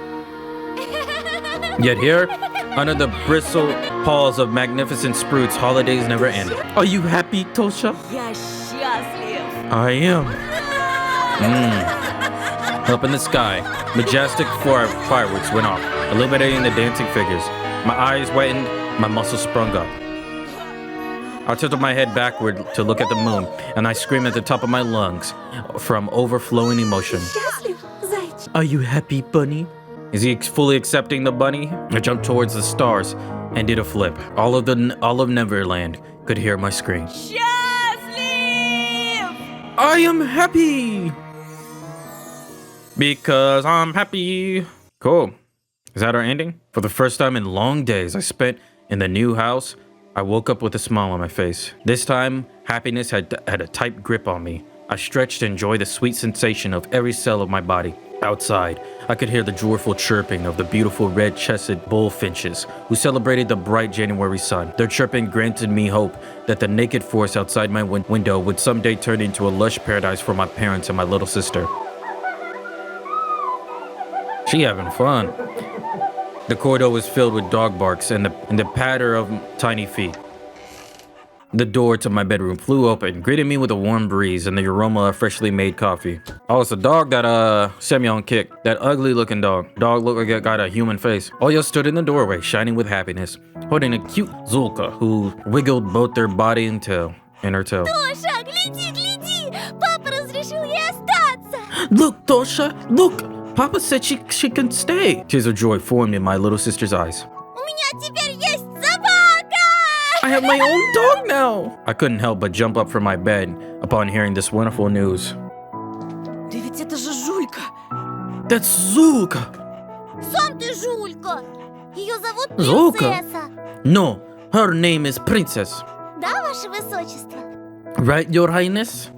Yet here, under the bristle paws of magnificent spruits, holidays never end. Are you happy, Tosha? Я счастлив. I am. Up in the sky, majestic fireworks went off, illuminating the dancing figures. My eyes whitened, my muscles sprung up. I tilted my head backward to look at the moon, and I screamed at the top of my lungs from overflowing emotion. Are you happy, bunny? Is he fully accepting the bunny? I jumped towards the stars and did a flip. All of Neverland could hear my scream. Счастлив! I am happy! Because I'm happy. Cool. Is that our ending? For the first time in long days I spent in the new house, I woke up with a smile on my face. This time, Happiness had a tight grip on me. I stretched to enjoy the sweet sensation of every cell of my body. Outside, I could hear the joyful chirping of the beautiful red-chested bullfinches who celebrated the bright January sun. Their chirping granted me hope that the naked forest outside my window would someday turn into a lush paradise for my parents and my little sister. She having fun. The corridor was filled with dog barks and the patter of tiny feet. The door to my bedroom flew open, greeting me with a warm breeze and the aroma of freshly made coffee. Oh, it's a dog that Semyon kicked. That ugly looking dog. Dog looked like it got a human face. Oya stood in the doorway, shining with happiness, holding a cute Zulka who wiggled both their body and tail in her tail. Тоша, гляди, гляди! Папа разрешил ей остаться! Look, Tosha, look! Papa said she can stay. Tears of joy formed in my little sister's eyes. У меня теперь есть собака! I have my own dog now. I couldn't help but jump up from my bed upon hearing this wonderful news. Да ведь это же Жулька. That's Zulka. Сам ты жулька! Ее зовут Zulka? принцесса! No, her name is Princess. Да, ваше высочество? Right, Your Highness?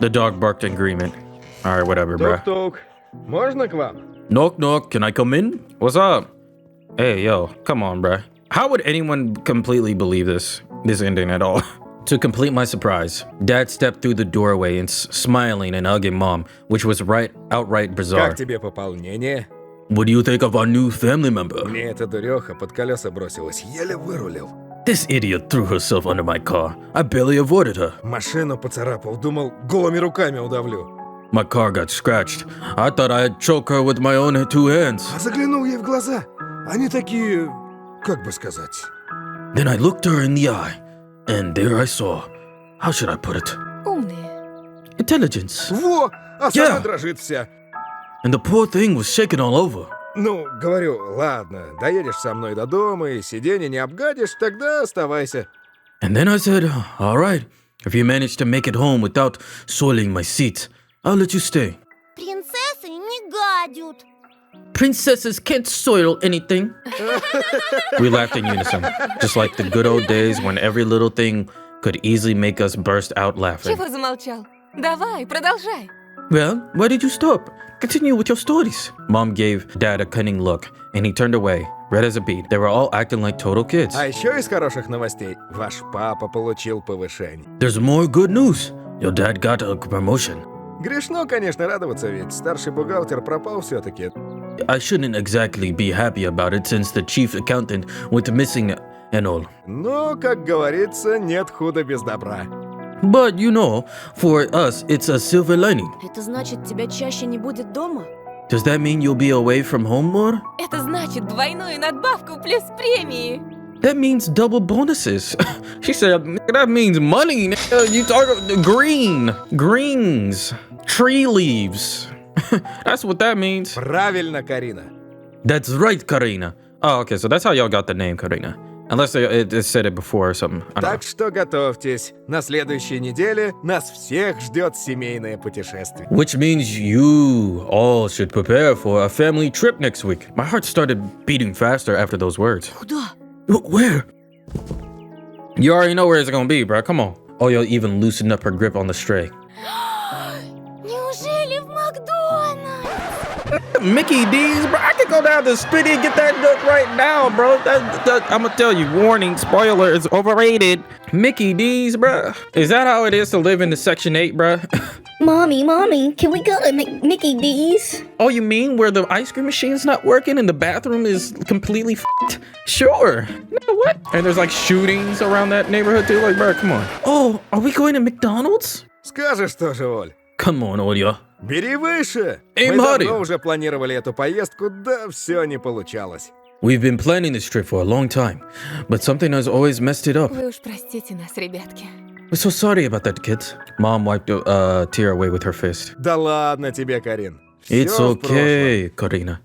The dog barked in agreement. Alright, whatever, bruh. Тук-тук. Можно к вам? Knock, knock. Can I come in? What's up? Hey, yo, come on, bruh. How would anyone completely believe this ending at all? To complete my surprise, Dad stepped through the doorway and smiling and hugging Mom, which was outright bizarre. Как тебе пополнение? What do you think of our new family member? Мне эта дуреха под колеса бросилась, еле вырулил. This idiot threw herself under my car. I barely avoided her. Машину поцарапал, думал, голыми руками удавлю. My car got scratched. I thought I'd choke her with my own two hands. А заглянул ей в глаза. Они такие, как бы сказать... Then I looked her in the eye, and there I saw, how should I put it? Умные. Intelligence. Во! А сама дрожит вся. And the poor thing was shaking all over. Ну, говорю, ладно, доедешь со мной до дома и сиденье не обгадишь, тогда оставайся. And then I said, all right, if you manage to make it home without soiling my seat, I'll let you stay. Принцессы не гадят. Princesses can't soil anything. We laughed in unison, just like the good old days when every little thing could easily make us burst out laughing. Чего замолчал? Давай, продолжай. Well, why did you stop? Continue with your stories. Mom gave Dad a cunning look, and he turned away, red as a beet. They were all acting like total kids. А еще из хороших новостей. Ваш папа получил повышение. There's more good news. Your dad got a promotion. Грешно, конечно, радоваться, ведь старший бухгалтер пропал все-таки. I shouldn't exactly be happy about it since the chief accountant went missing and all. Но, как говорится, нет худа без добра. But you know, for us, it's a silver lining. Это значит, тебя чаще не будет дома? Does that mean you'll be away from home more? Это значит двойную надбавку плюс премии. That means double bonuses. She said, that means money. You talk greens, tree leaves. That's what that means. Правильно, Карина. That's right, Karina. Oh, okay, so that's how y'all got the name Karina. Unless it said it before or something. I don't Так что готовьтесь. На следующей неделе нас всех ждет семейное путешествие. Which means you all should prepare for a family trip next week. My heart started beating faster after those words. Куда? Where? You already know where it's gonna be, bro. Come on. Oh, you'll even loosened up her grip on the stray. Неужели в Макдональдс? Mickey D's, bro. I could go down to Spitty and get that nut right now, bro. I'm gonna tell you, warning, spoiler, it's overrated. Mickey D's, bro. Is that how it is to live in the Section 8, bro? Mommy, can we go to Mickey D's? Oh, you mean where the ice cream machine's not working and the bathroom is completely f***ed? Sure. You know what? And there's like shootings around that neighborhood too. Like, bro, come on. Oh, are we going to McDonald's? Скажешь тоже, Оль. Come on, Olia. Бери выше. Эй, Мы Мари. давно уже планировали эту поездку, да все не получалось. We've been planning this trip for a long time, but something has always messed it up. Вы уж простите нас, ребятки. We're so sorry about that, kids. Mom wiped a tear away with her fist. Да ладно тебе, Карин. Всё It's в прошлом. okay, Karina.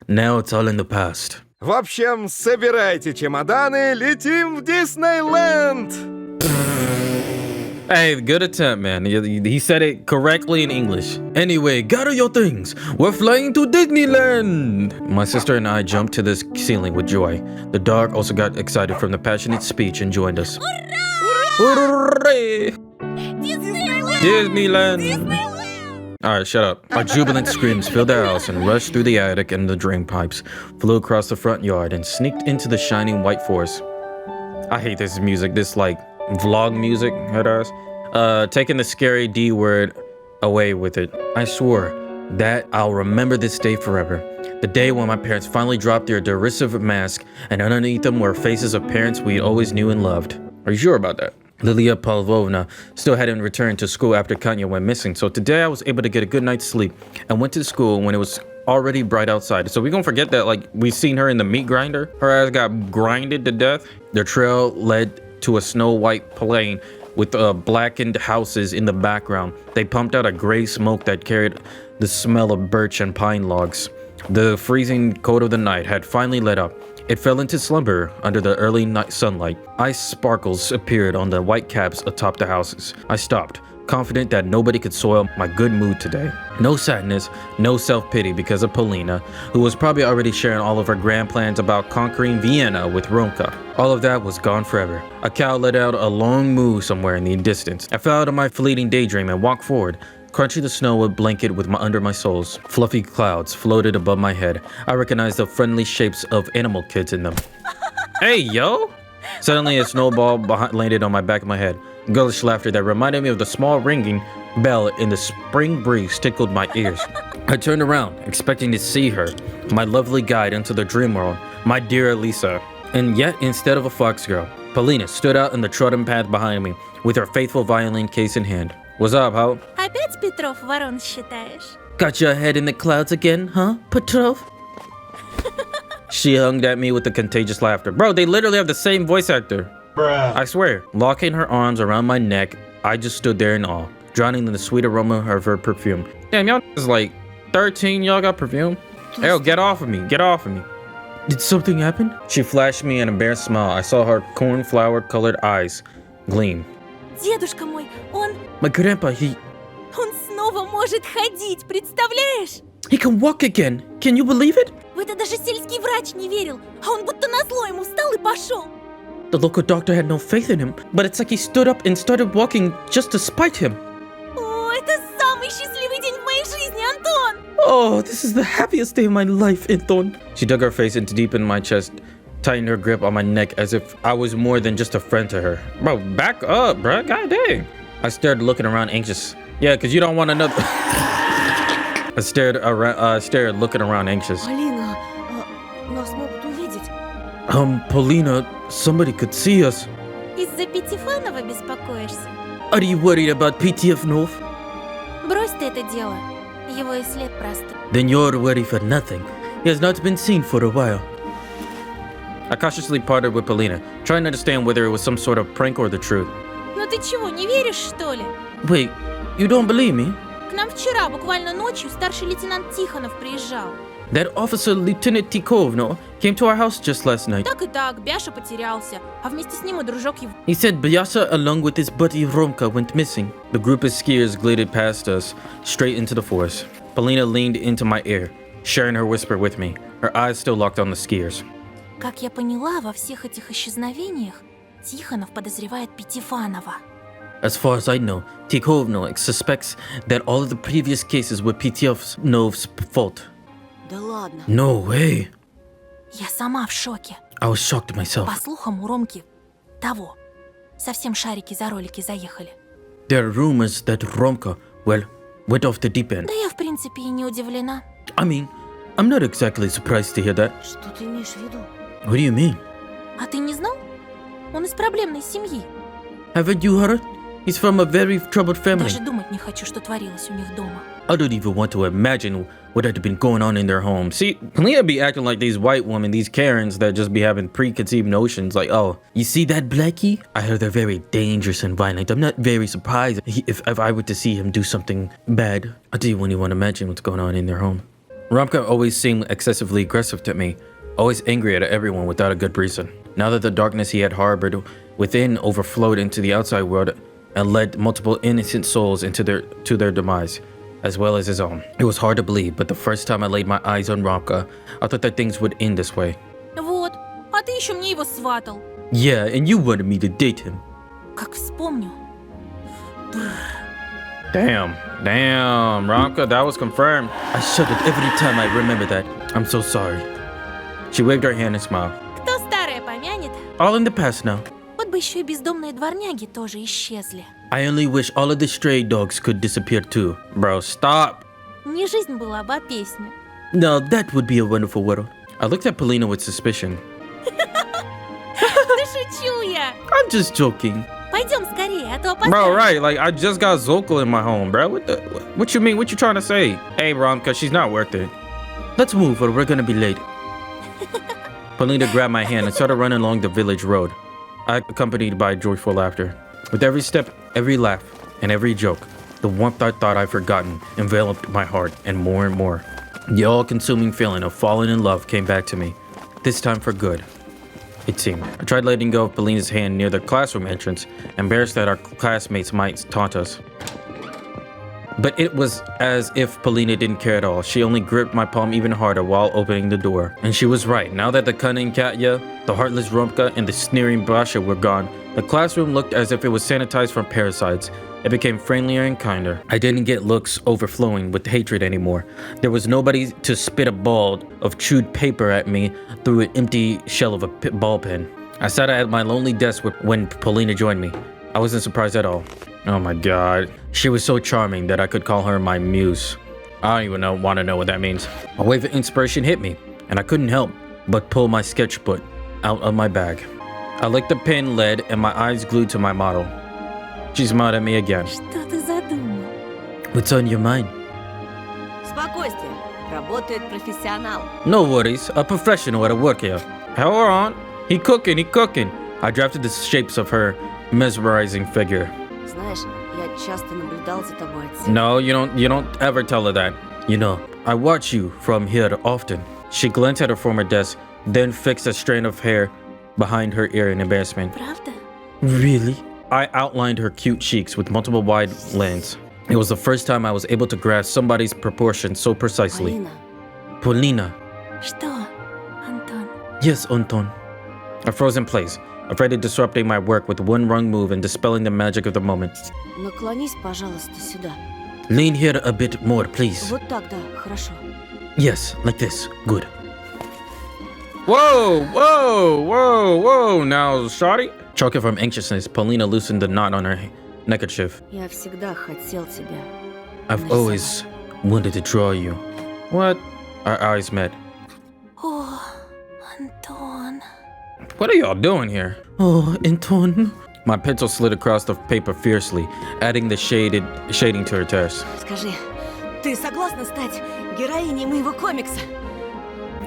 Now it's all in the past. В общем, собирайте чемоданы, летим в Диснейленд! Hey, good attempt, man. He said it correctly in English. Anyway, gather your things. We're flying to Disneyland. My sister and I jumped to the ceiling with joy. The dog also got excited from the passionate speech and joined us. Hooray! Disneyland! Alright, shut up. Our jubilant screams filled the house and rushed through the attic and the drain pipes, flew across the front yard, and sneaked into the shining white forest. I hate this music, this like vlog music, head ass. Taking the scary D word away with it. I swore that I'll remember this day forever. The day when my parents finally dropped their derisive mask and underneath them were faces of parents we always knew and loved. Are you sure about that? Lilia Pavlovna still hadn't returned to school after Kanya went missing, so today I was able to get a good night's sleep and went to school when it was already bright outside. So we gonna forget that like we seen her in the meat grinder? Her ass got grinded to death. The trail led to a snow white plain with blackened houses in the background. They pumped out a gray smoke that carried the smell of birch and pine logs. The freezing cold of the night had finally let up. It fell into slumber under the early night sunlight. Ice sparkles appeared on the white caps atop the houses. I stopped, confident that nobody could soil my good mood today. No sadness, no self-pity because of Polina, who was probably already sharing all of her grand plans about conquering Vienna with Romka. All of that was gone forever. A cow let out a long moo somewhere in the distance. I fell out of my fleeting daydream and walked forward, crunching the snow a blanket under my soles. Fluffy clouds floated above my head. I recognized the friendly shapes of animal kids in them. Hey, yo! Suddenly, a snowball landed on my back of my head. Girlish laughter that reminded me of the small ringing bell in the spring breeze tickled my ears. I turned around, expecting to see her, my lovely guide into the dream world, my dear Elisa. And yet, instead of a fox girl, Polina stood out in the trodden path behind me, with her faithful violin case in hand. What's up, ho? Опять Петров ворон считаешь? Got your head in the clouds again, huh, Petrov? She hung at me with a contagious laughter. Bro, they literally have the same voice actor. Bruh. I swear. Locking her arms around my neck, I just stood there in awe, drowning in the sweet aroma of her perfume. Damn, y'all is like 13, y'all got perfume? Hey, yo, get off of me, get off of me. Did something happen? She flashed me an embarrassed smile. I saw her cornflower-colored eyes gleam. Дедушка мой, My grandpa, он снова может ходить, представляешь? He can walk again. Can you believe it? В это даже сельский врач не верил, а он будто назло ему встал и пошел. The local doctor had no faith in him, but it's like he stood up and started walking just to spite him. О, это самый счастливый день в моей жизни, Антон! Oh, this is the happiest day of my life, Anton. She dug her face into deep in my chest, tightened her grip on my neck as if I was more than just a friend to her. Bro, back up, bro. God dang. I stared, looking around anxious. Yeah, because you don't want another... I stared, looking around anxious. Полина, нас могут увидеть. Polina, somebody could see us. Из-за Пятифанова беспокоишься? Are you worried about PTF? Брось ты это дело. Его и след простыл. Then you're worried for nothing. He has not been seen for a while. I cautiously parted with Polina, trying to understand whether it was some sort of prank or the truth. Ну ты чего, не веришь, что ли? Wait, you don't believe me? К нам вчера, буквально ночью, старший лейтенант Тихонов приезжал. That officer, Lieutenant Tikovno, came to our house just last night. Так и так, Byasha потерялся, а вместе с ним и дружок его. He said Byasha, along with his buddy Romka, went missing. The group of skiers glided past us, straight into the forest. Polina leaned into my ear, sharing her whisper with me, her eyes still locked on the skiers. Как я поняла, во всех этих исчезновениях Тихонов подозревает Пятифанова. As far as I know, Tikovno suspects that all of the previous cases were Pitiovnov's fault. Да ладно. No way. Я сама в шоке. I was shocked myself. По слухам, у Ромки того. Совсем шарики за ролики заехали. There are rumors that Romka, well, went off the deep end. Да я, в принципе, и не удивлена. I mean, I'm not exactly surprised to hear that. Что ты имеешь в виду? What do you mean? А ты не знал? Он из проблемной семьи. Haven't you heard? He's from a very troubled family. Даже думать не хочу, что творилось у них дома. I don't even want to imagine what had been going on in their home. See, Leah be acting like these white women, these Karens that just be having preconceived notions like, oh, you see that Blackie? I heard they're very dangerous and violent. I'm not very surprised if I were to see him do something bad. I do when you want to imagine what's going on in their home. Romka always seemed excessively aggressive to me, always angry at everyone without a good reason. Now that the darkness he had harbored within overflowed into the outside world and led multiple innocent souls to their demise, as well as his own. It was hard to believe, but the first time I laid my eyes on Romka, I thought that things would end this way. Вот, а ты еще мне его сватал. Yeah, and you wanted me to date him. Как вспомню. Damn, Romka, that was confirmed. I shuddered every time I remember that. I'm so sorry. She waved her hand and smiled. Кто старое помянет? All in the past now. Вот бы еще и бездомные дворняги тоже исчезли. I only wish all of the stray dogs could disappear too. Bro, stop. Не жизнь была бы, а песня. No, that would be a wonderful world. I looked at Polina with suspicion. Да шучу я! I'm just joking. Пойдем скорее, а то опоздаем. Bro, right, like I just got Zokal in my home, bro. What you mean? What you trying to say? Hey, Romka, she's not worth it. Let's move or we're gonna be late. Polina grabbed my hand and started running along the village road, accompanied by joyful laughter. With every step, every laugh, and every joke, the warmth I thought I'd forgotten enveloped my heart, and more. The all-consuming feeling of falling in love came back to me, this time for good. It seemed. I tried letting go of Polina's hand near the classroom entrance, embarrassed that our classmates might taunt us. But it was as if Polina didn't care at all. She only gripped my palm even harder while opening the door. And she was right. Now that the cunning Katya, the heartless Rumka, and the sneering Byasha were gone, the classroom looked as if it was sanitized from parasites. It became friendlier and kinder. I didn't get looks overflowing with hatred anymore. There was nobody to spit a ball of chewed paper at me through an empty shell of a ball pen. I sat at my lonely desk when Polina joined me. I wasn't surprised at all. Oh my god. She was so charming that I could call her my muse. I don't even want to know what that means. A wave of inspiration hit me, and I couldn't help but pull my sketchbook out of my bag. I licked the pen lead and my eyes glued to my model. She smiled at me again. Что ты задумал? What's on your mind? Спокойствие. Работает профессионал. No worries, a professional at work here. Hold on. He cooking. I drafted the shapes of her mesmerizing figure. Знаешь, я часто наблюдал за тобой отсюда. No, you don't ever tell her that. You know, I watch you from here often. She glanced at her former desk, then fixed a strand of hair behind her ear in embarrassment. Правда? Really? I outlined her cute cheeks with multiple wide lines. It was the first time I was able to grasp somebody's proportions so precisely. Polina. Что, Антон? Yes, Anton. I froze in place, afraid of disrupting my work with one wrong move and dispelling the magic of the moment. Наклонись, пожалуйста, сюда. Lean here a bit more, please. Вот так, да, хорошо. Yes, like this. Good. Whoa! Now, shawty? Choking from anxiousness, Polina loosened the knot on her neckerchief. Я всегда хотел тебя. I've always wanted to draw you. What? Our eyes met. О, Антон. What are y'all doing here? Oh, Anton. My pencil slid across the paper fiercely, adding the shading to her text. Скажи, ты согласна стать героиней моего комикса?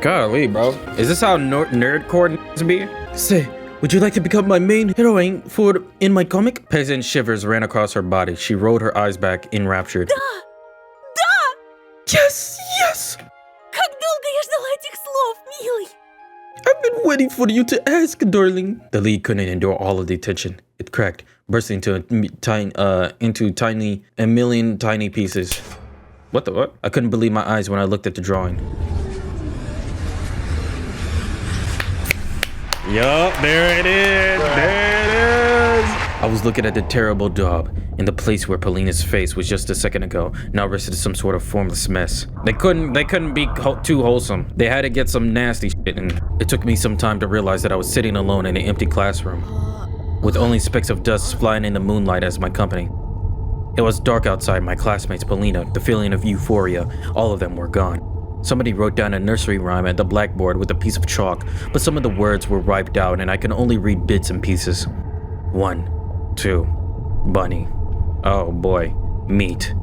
Golly, bro. Is this how nerdcore needs to be? Say, would you like to become my main heroine in my comic? Peasant shivers ran across her body. She rolled her eyes back, enraptured. Да! Yes! Как долго я ждала этих слов, милый! I've been waiting for you to ask, darling. The lead couldn't endure all of the attention. It cracked, bursting into a million tiny pieces. What? I couldn't believe my eyes when I looked at the drawing. Yup, there it is. I was looking at the terrible daub in the place where Polina's face was just a second ago, now rested in some sort of formless mess. They couldn't be too wholesome. They had to get some nasty shit, and it took me some time to realize that I was sitting alone in an empty classroom, with only specks of dust flying in the moonlight as my company. It was dark outside. My classmates, Polina, the feeling of euphoria, all of them were gone. Somebody wrote down a nursery rhyme at the blackboard with a piece of chalk, but some of the words were wiped out and I could only read bits and pieces. 1, 2, bunny. Oh boy, meat.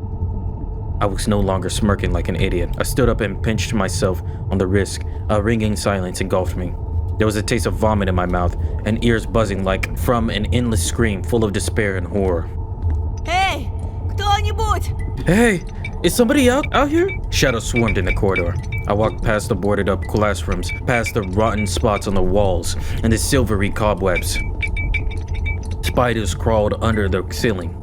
I was no longer smirking like an idiot. I stood up and pinched myself on the wrist. A ringing silence engulfed me. There was a taste of vomit in my mouth and ears buzzing like from an endless scream full of despair and horror. Эй, кто-нибудь! Hey! Is somebody out here? Shadows swarmed in the corridor. I walked past the boarded up classrooms, past the rotten spots on the walls, and the silvery cobwebs. Spiders crawled under the ceiling.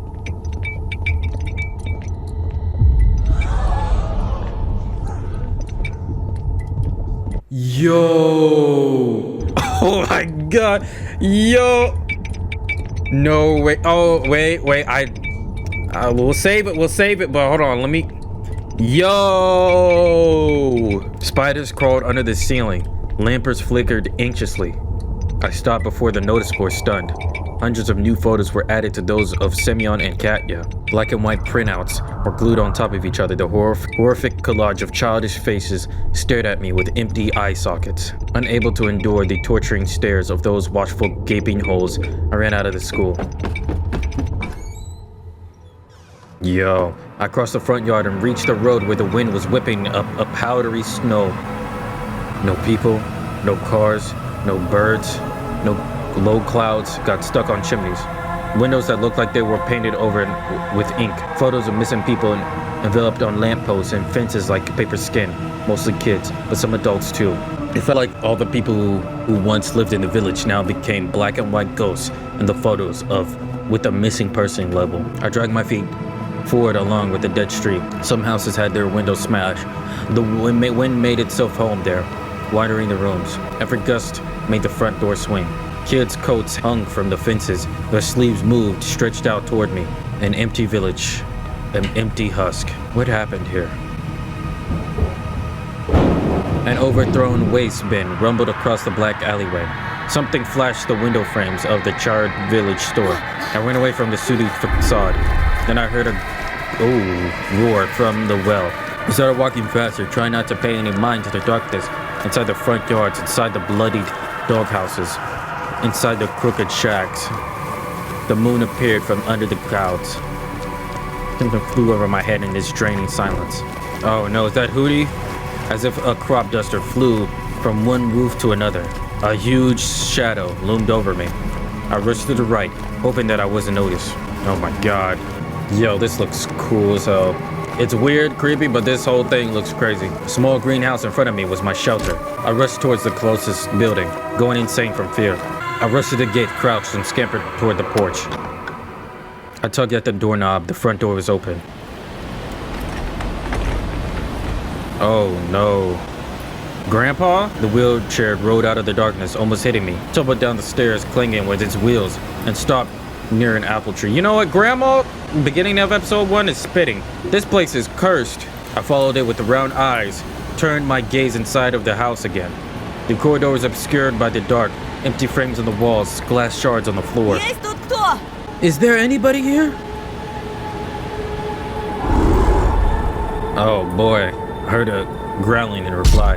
Yo! Oh my god! Yo! No, wait. Oh, wait. We'll save it, but hold on, let me... Yo! Spiders crawled under the ceiling. Lamps flickered anxiously. I stopped before the notice board, stunned. Hundreds of new photos were added to those of Semyon and Katya. Black and white printouts were glued on top of each other. The horrific collage of childish faces stared at me with empty eye sockets. Unable to endure the torturing stares of those watchful gaping holes, I ran out of the school. Yo, I crossed the front yard and reached the road where the wind was whipping up a powdery snow. No people, no cars, no birds, no low clouds got stuck on chimneys. Windows that looked like they were painted over with ink. Photos of missing people enveloped on lampposts and fences like paper skin. Mostly kids, but some adults too. It felt like all the people who once lived in the village now became black and white ghosts in the photos with a missing person label. I dragged my feet forward along with the dead street. Some houses had their windows smashed. The wind made itself home there, watering the rooms. Every gust made the front door swing. Kids' coats hung from the fences. Their sleeves moved, stretched out toward me. An empty village. An empty husk. What happened here? An overthrown waste bin rumbled across the black alleyway. Something flashed the window frames of the charred village store. I ran away from the sooty facade. Then I heard a roar from the well. I started walking faster, trying not to pay any mind to the darkness. Inside the front yards, inside the bloodied doghouses, inside the crooked shacks. The moon appeared from under the clouds. Something flew over my head in this draining silence. Oh no, is that Hootie? As if a crop duster flew from one roof to another. A huge shadow loomed over me. I rushed to the right, hoping that I wasn't noticed. Oh my god. Yo, this looks cool as hell. It's weird, creepy, but this whole thing looks crazy. A small greenhouse in front of me was my shelter. I rushed towards the closest building, going insane from fear. I rushed to the gate, crouched, and scampered toward the porch. I tugged at the doorknob. The front door was open. Oh no. Grandpa? The wheelchair rode out of the darkness, almost hitting me. Tumbled down the stairs, clinging with its wheels, and stopped near an apple tree. You know what, Grandma? Beginning of episode 1 is spitting. This place is cursed. I followed it with the round eyes, turned my gaze inside of the house again. The corridor was obscured by the dark, empty frames on the walls, glass shards on the floor. Есть тут кто? Is there anybody here? Oh boy, I heard a growling in reply.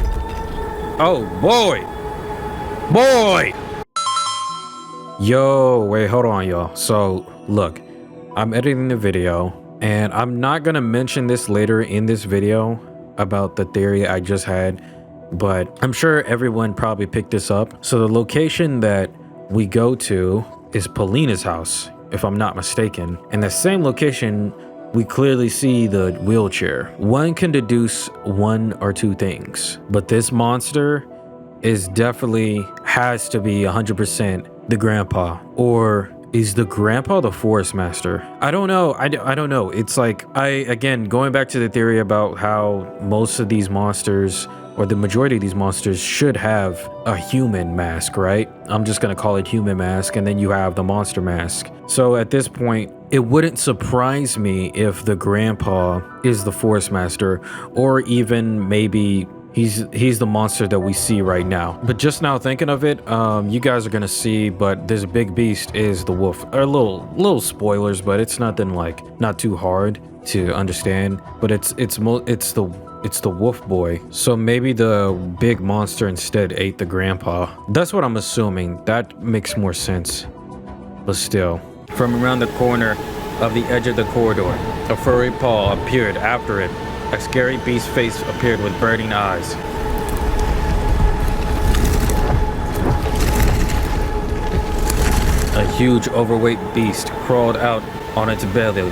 Oh boy! Boy! Yo, wait, hold on, y'all. So, look, I'm editing the video, and I'm not gonna mention this later in this video about the theory I just had, but I'm sure everyone probably picked this up. So the location that we go to is Polina's house, if I'm not mistaken. And the same location, we clearly see the wheelchair. One can deduce one or two things, but this monster is definitely has to be 100% the grandpa. Or is the grandpa the forest master? I don't know. I don't know. It's like, again, going back to the theory about how most of these monsters, or the majority of these monsters, should have a human mask, right? I'm just gonna call it human mask, and then you have the monster mask. So at this point, it wouldn't surprise me if the grandpa is the forest master, or even maybe he's the monster that we see right now. But just now thinking of it, you guys are gonna see, but this big beast is the wolf. A little spoilers, but it's nothing like, not too hard to understand, but it's the wolf boy. So maybe the big monster instead ate the grandpa. That's what I'm assuming. That makes more sense. But still. From around the corner of the edge of the corridor, a furry paw appeared after it. A scary beast face appeared with burning eyes. A huge overweight beast crawled out on its belly,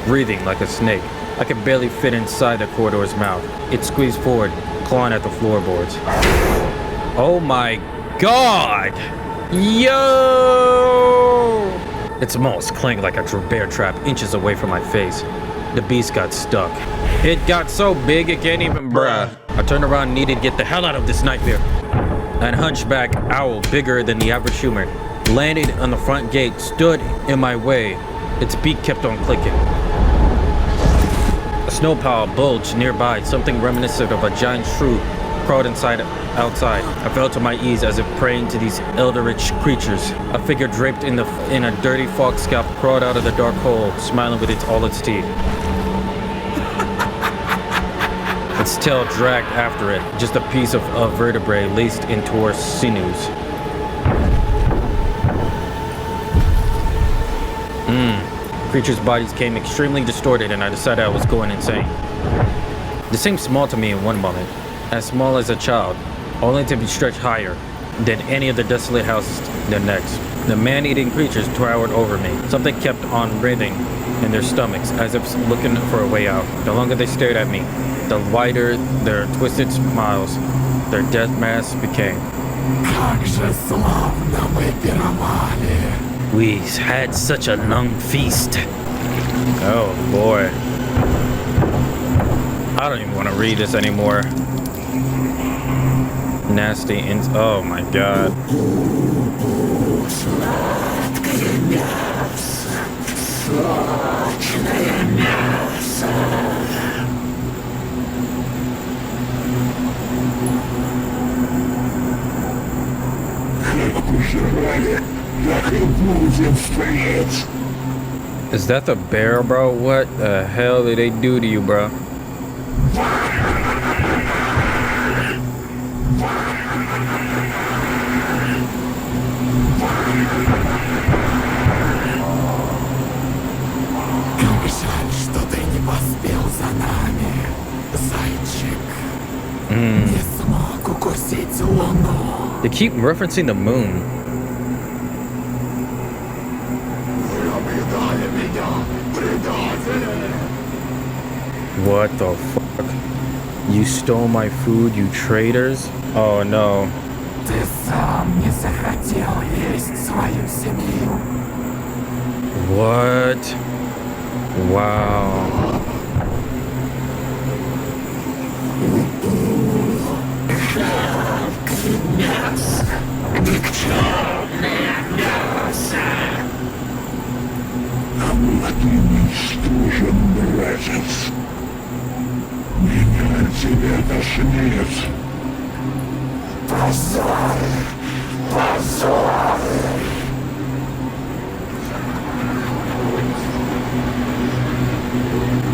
breathing like a snake. I could barely fit inside the corridor's mouth. It squeezed forward, clawing at the floorboards. Oh my god! Yo! Its maws clanged like a bear trap inches away from my face. The beast got stuck. It got so big it can't even bruh. I turned around and needed to get the hell out of this nightmare. An hunchback owl bigger than the average human landed on the front gate, stood in my way. Its beak kept on clicking. A snow pile bulged nearby. Something reminiscent of a giant shrew crawled outside. I fell to my ease as if praying to these eldritch creatures. A figure draped in a dirty fox scalp crawled out of the dark hole, smiling with all its teeth. Its tail dragged after it, just a piece of vertebrae laced in towards sinews. Creatures' bodies came extremely distorted, and I decided I was going insane. They seemed small to me in one moment, as small as a child, only to be stretched higher than any of the desolate houses the next. The man-eating creatures towered over me. Something kept on writhing in their stomachs, as if looking for a way out. The longer they stared at me, the wider their twisted smiles, their death masks became. We had such a long feast. Oh boy. I don't even want to read this anymore. Nasty oh my god. Is that the bear, bro? What the hell did they do to you, bro? They keep referencing the moon. What the fuck? You stole my food, you traitors? Oh no. What? Wow.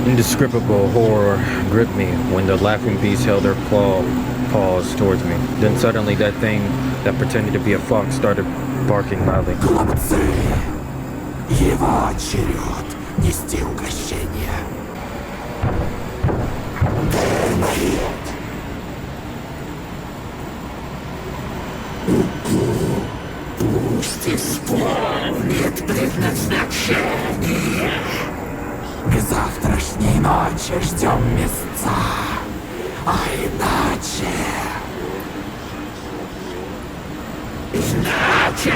Indescribable horror gripped me when the laughing beast held their paws towards me. Then suddenly that thing that pretended to be a fox started barking loudly. К завтрашней ночи ждем места, а иначе... Иначе...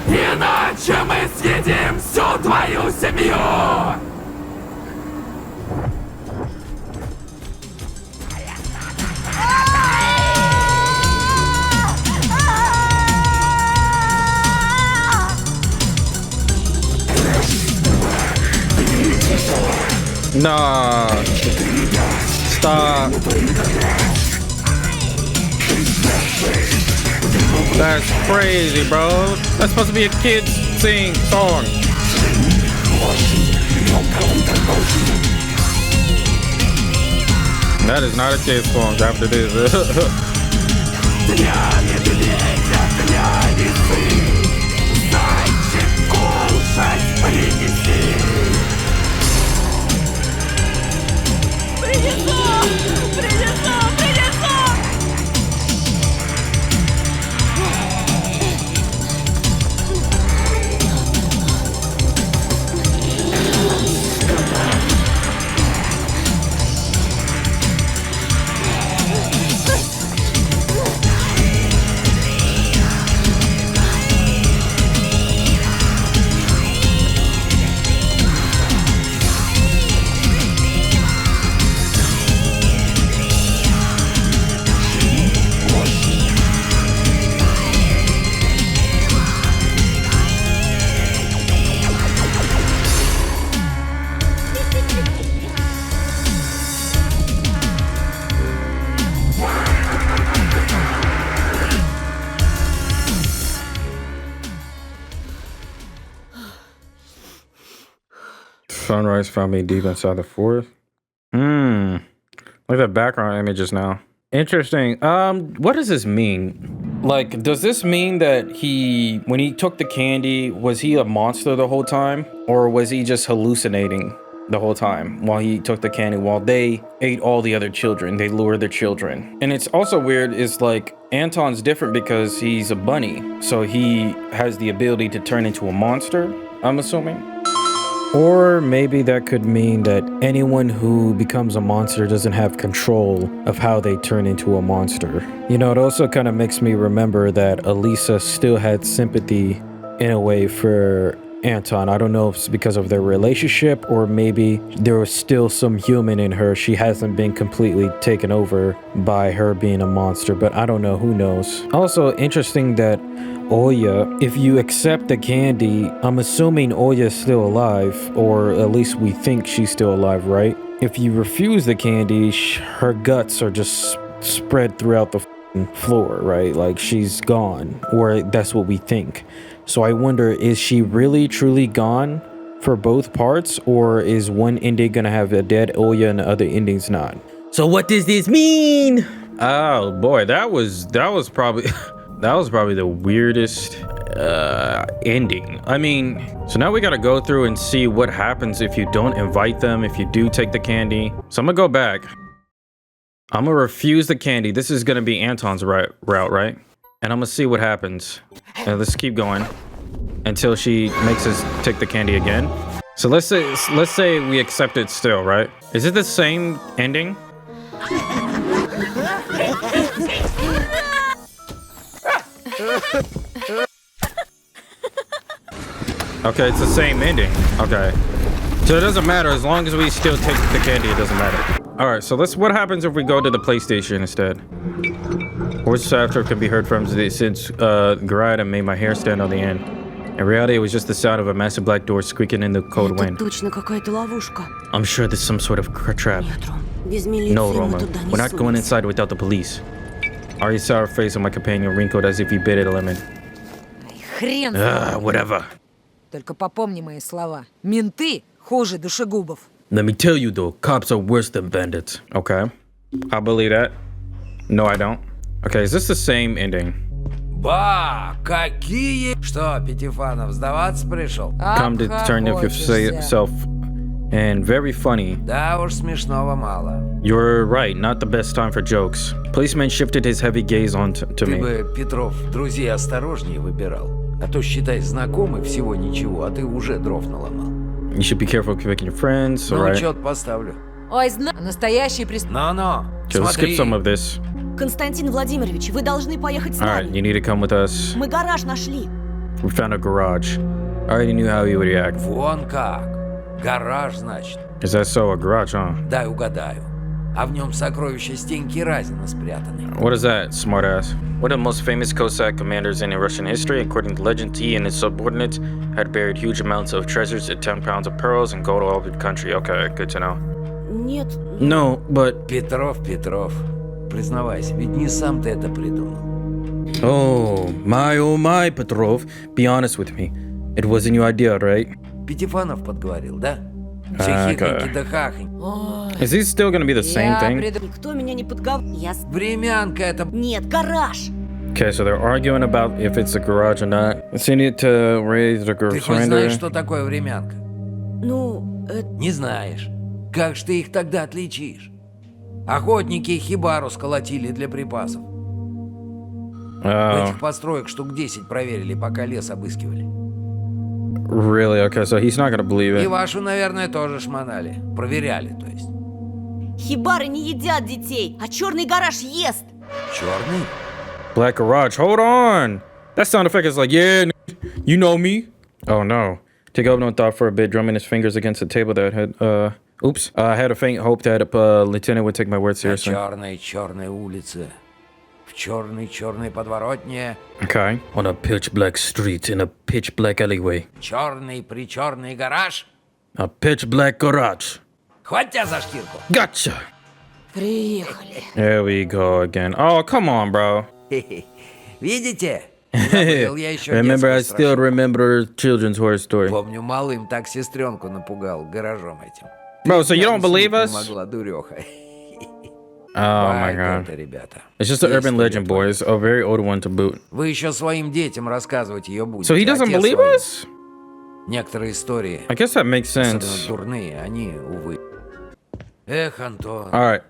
Иначе мы съедим всю твою семью! Nah. Stop. That's crazy, bro. That's supposed to be a kid's song. That is not a kid's song after this. Sunrise found me deep inside the forest. Look at the background images now. Interesting. What does this mean? Like, does this mean that when he took the candy, was he a monster the whole time? Or was he just hallucinating the whole time while he took the candy, while they ate all the other children? They lured their children. And it's also weird is like, Anton's different because he's a bunny. So he has the ability to turn into a monster, I'm assuming. Or maybe that could mean that anyone who becomes a monster doesn't have control of how they turn into a monster. You know, it also kind of makes me remember that Elisa still had sympathy in a way for Anton. I don't know if it's because of their relationship or maybe there was still some human in her. She hasn't been completely taken over by her being a monster, but I don't know, who knows. Also interesting that Oya, if you accept the candy, I'm assuming Oya's still alive, or at least we think she's still alive, right? If you refuse the candy, her guts are just spread throughout the floor, right? Like she's gone, or that's what we think. So I wonder, is she really truly gone for both parts, or is one ending gonna have a dead Oya and the other ending's not? So what does this mean? Oh boy, that was probably that was probably the weirdest ending. I mean, so now we gotta go through and see what happens if you don't invite them, if you do take the candy. So I'm gonna go back. I'm gonna refuse the candy. This is gonna be Anton's route, right? And I'm gonna see what happens. And let's keep going until she makes us take the candy again. So let's say we accept it still, right? Is it the same ending? Okay, it's the same ending. Okay. So it doesn't matter as long as we still take the candy, it doesn't matter. Alright, so what happens if we go to the PlayStation instead? Voice after can be heard from since Garada made my hair stand on the end. In reality, it was just the sound of a massive black door squeaking in the cold wind. I'm sure there's some sort of trap. No, Roma. We're not going inside without the police. Aria saw her face on my companion wrinkled as if he bit at a lemon. Хрен. Whatever. Только попомни мои слова. Менты хуже душегубов. Let me tell you though, cops are worse than bandits. Okay. I believe that. No, I don't. Okay, is this the same ending? Ба, какие... Что, Пятифанов, сдаваться пришел? Come to turn of yourself and very funny. Да уж, смешного мало. You're right, not the best time for jokes. Policeman shifted his heavy gaze on to Ты me. бы, Петров, друзей осторожнее выбирал. А то, считай, знакомый всего ничего, а ты уже дров наломал. You should be careful picking your friends, Ну, alright? учет поставлю. Ой, настоящий Но-но, Okay, let's skip смотри. some of this. Константин Владимирович, вы должны поехать с Alright, нами. you need to come with us. Мы гараж нашли. We found a garage. I already knew how he would react. Вон как. Гараж, значит. Is that so? A garage, huh? Дай угадаю. А в нем сокровища Стеньки Разина спрятаны. What is that, smartass? One of the most famous Cossack commanders in Russian history, according to legend, he and his subordinates had buried huge amounts of treasures at 10 pounds of pearls and gold all over the country. Okay, good to know. Нет. No, but... Петров, признавайся, ведь не сам ты это придумал. Oh my, Petrov. Be honest with me. It wasn't your idea, right? Пятифанов подговорил, да? Все хихоньки да хахоньки. Is this still gonna be the same thing? Никто меня не подговаривал. Времянка это... Нет, гараж. Okay, so they're arguing about if it's a garage or not. It's in it to raise the Ты хоть знаешь, surrender. что такое времянка? Ну, Не знаешь. Как ж ты их тогда отличишь? Охотники хибару сколотили для припасов. Oh, Этих построек штук 10 проверили, пока лес обыскивали. really? Okay, so he's not gonna believe И it. вашу, наверное, тоже шмонали. Проверяли, то есть. хибары не едят детей, а черный гараж ест. Черный? Black garage. Hold on. That sound effect is like, yeah, you know me. Oh no. Take up no thought for a bit, drumming his fingers against the table that had, oops. I had a faint hope that Lieutenant would take my words На seriously. черной улице. В черной подворотне. Okay. On a pitch black street in a pitch black alleyway. Черный гараж. A pitch black garage. Хвать тебя за шкирку. Gotcha. Приехали. There we go again. Oh, come on, bro. Видите? Забыл, я еще Remember, I детскую still страшилку. remember children's horror story. Помню, малым так сестренку напугал гаражом этим. Bro, so you don't believe us? Могла, дуреха. Oh my god. Это, ребята. It's just an urban legend, boys. A very old one to boot. Вы еще своим детям рассказывать ее будете. So he doesn't а те believe своим. us? Некоторые истории, I guess that makes особенно sense. дурные, они, увы. Эх, Антон. Alright.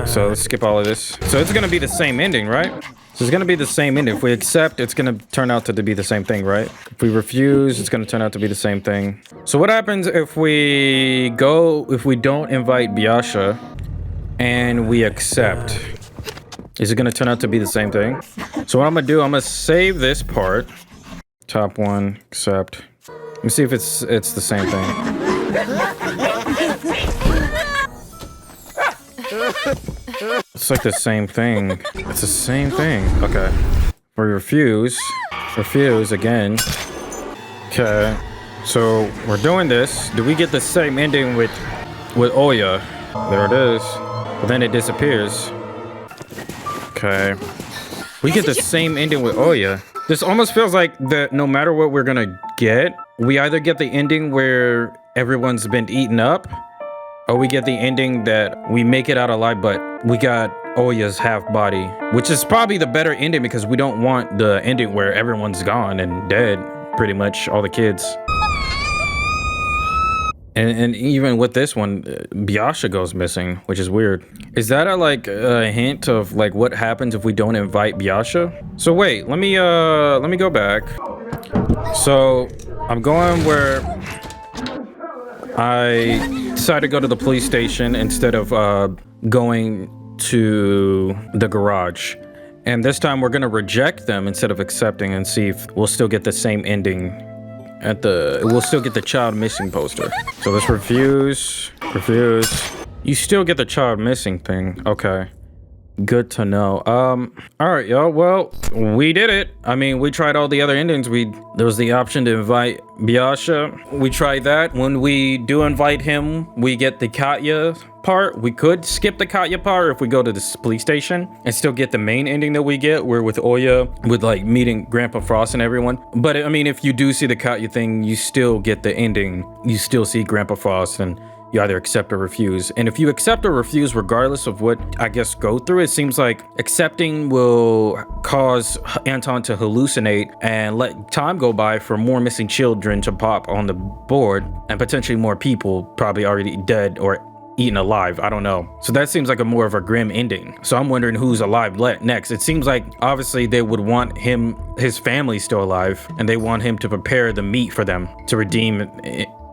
So let's skip all of this. So it's gonna be the same ending, right? So it's gonna be the same ending. If we accept, it's gonna turn out to be the same thing, right? If we refuse, it's gonna turn out to be the same thing. So what happens if we don't invite Byasha and we accept? Is it gonna turn out to be the same thing? So what I'm gonna do, I'm gonna save this part. Top one, accept. Let me see if it's the same thing. It's like the same thing. It's the same thing. Okay. We refuse again. Okay. So we're doing this. Do we get the same ending with Oya? There it is. But then it disappears. Okay. We get the same ending with Oya. This almost feels like that no matter what we're gonna get, we either get the ending where everyone's been eaten up, or we get the ending that we make it out alive, but we got Oya's half body, which is probably the better ending because we don't want the ending where everyone's gone and dead, pretty much, all the kids. And even with this one, Byasha goes missing, which is weird. Is that a hint of like what happens if we don't invite Byasha? So wait, let me go back. So I'm going where I decided to go to the police station instead of going to the garage. And this time we're gonna reject them instead of accepting and see if we'll still get the same ending we'll still get the child missing poster. So let's refuse. You still get the child missing thing. Okay. Good to know. Alright, y'all. Well, we did it. I mean, we tried all the other endings. There was the option to invite Byasha. We tried that. When we do invite him, we get the Katya part. We could skip the Katya part if we go to the police station and still get the main ending that we get, where with Oya, with like meeting Grandpa Frost and everyone. But I mean, if you do see the Katya thing, you still get the ending. You still see Grandpa Frost and you either accept or refuse. And if you accept or refuse, regardless of what, I guess, go through, it seems like accepting will cause Anton to hallucinate and let time go by for more missing children to pop on the board and potentially more people probably already dead or eaten alive. I don't know. So that seems like a more of a grim ending. So I'm wondering who's alive next. It seems like obviously they would want his family still alive, and they want him to prepare the meat for them to redeem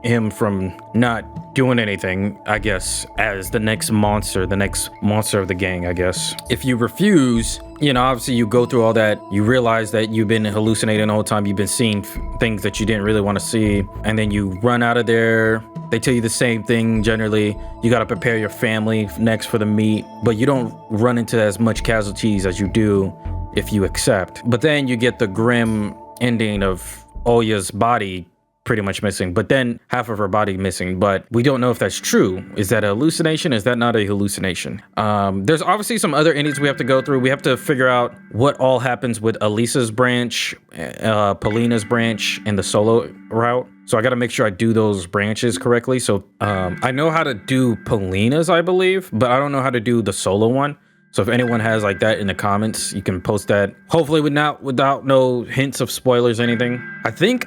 him from not doing anything, I guess, as the next monster of the gang, I guess. If you refuse, you know, obviously you go through all that, you realize that you've been hallucinating the whole time, you've been seeing things that you didn't really want to see, and then you run out of there. They tell you the same thing generally. You got to prepare your family next for the meat, but you don't run into as much casualties as you do if you accept. But then you get the grim ending of Oya's body pretty much missing, but then half of her body missing, but we don't know if that's true. Is that a hallucination? Is that not a hallucination? There's obviously some other endings we have to go through. We have to figure out what all happens with Elisa's branch, Polina's branch, and the solo route. So I got to make sure I do those branches correctly. So I know how to do Polina's, I believe, but I don't know how to do the solo one. So if anyone has like that in the comments, you can post that. Hopefully without no hints of spoilers or anything. I think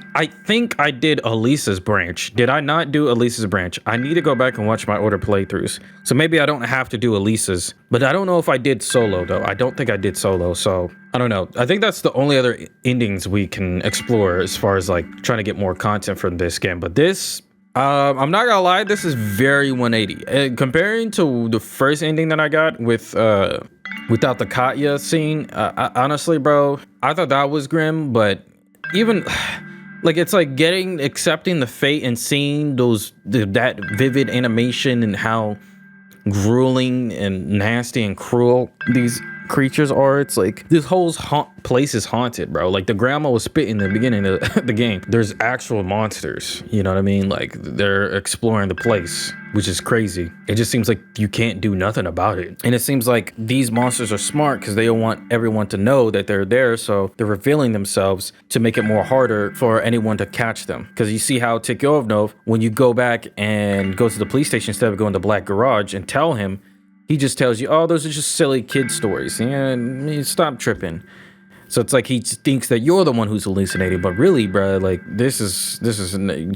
I did Elisa's branch. Did I not do Elisa's branch? I need to go back and watch my older playthroughs. So maybe I don't have to do Elisa's, but I don't know if I did solo though. I don't think I did solo, so I don't know. I think that's the only other endings we can explore as far as like trying to get more content from this game. But this, I'm not gonna lie, this is very 180. Comparing to the first ending that I got with without the Katya scene, honestly, bro, I thought that was grim. But even like it's like accepting the fate and seeing that vivid animation and how grueling and nasty and cruel these creatures are. It's like this whole place is haunted, bro. Like the grandma was spitting in the beginning of the game. There's actual monsters, you know what I mean? Like they're exploring the place, which is crazy. It just seems like you can't do nothing about it. And it seems like these monsters are smart because they don't want everyone to know that they're there, so they're revealing themselves to make it more harder for anyone to catch them. Because you see how Tikovnov, when you go back and go to the police station instead of going to Black Garage and tell him, he just tells you, oh, those are just silly kid stories. Yeah, stop tripping. So it's like he thinks that you're the one who's hallucinating, but really, bro, like this is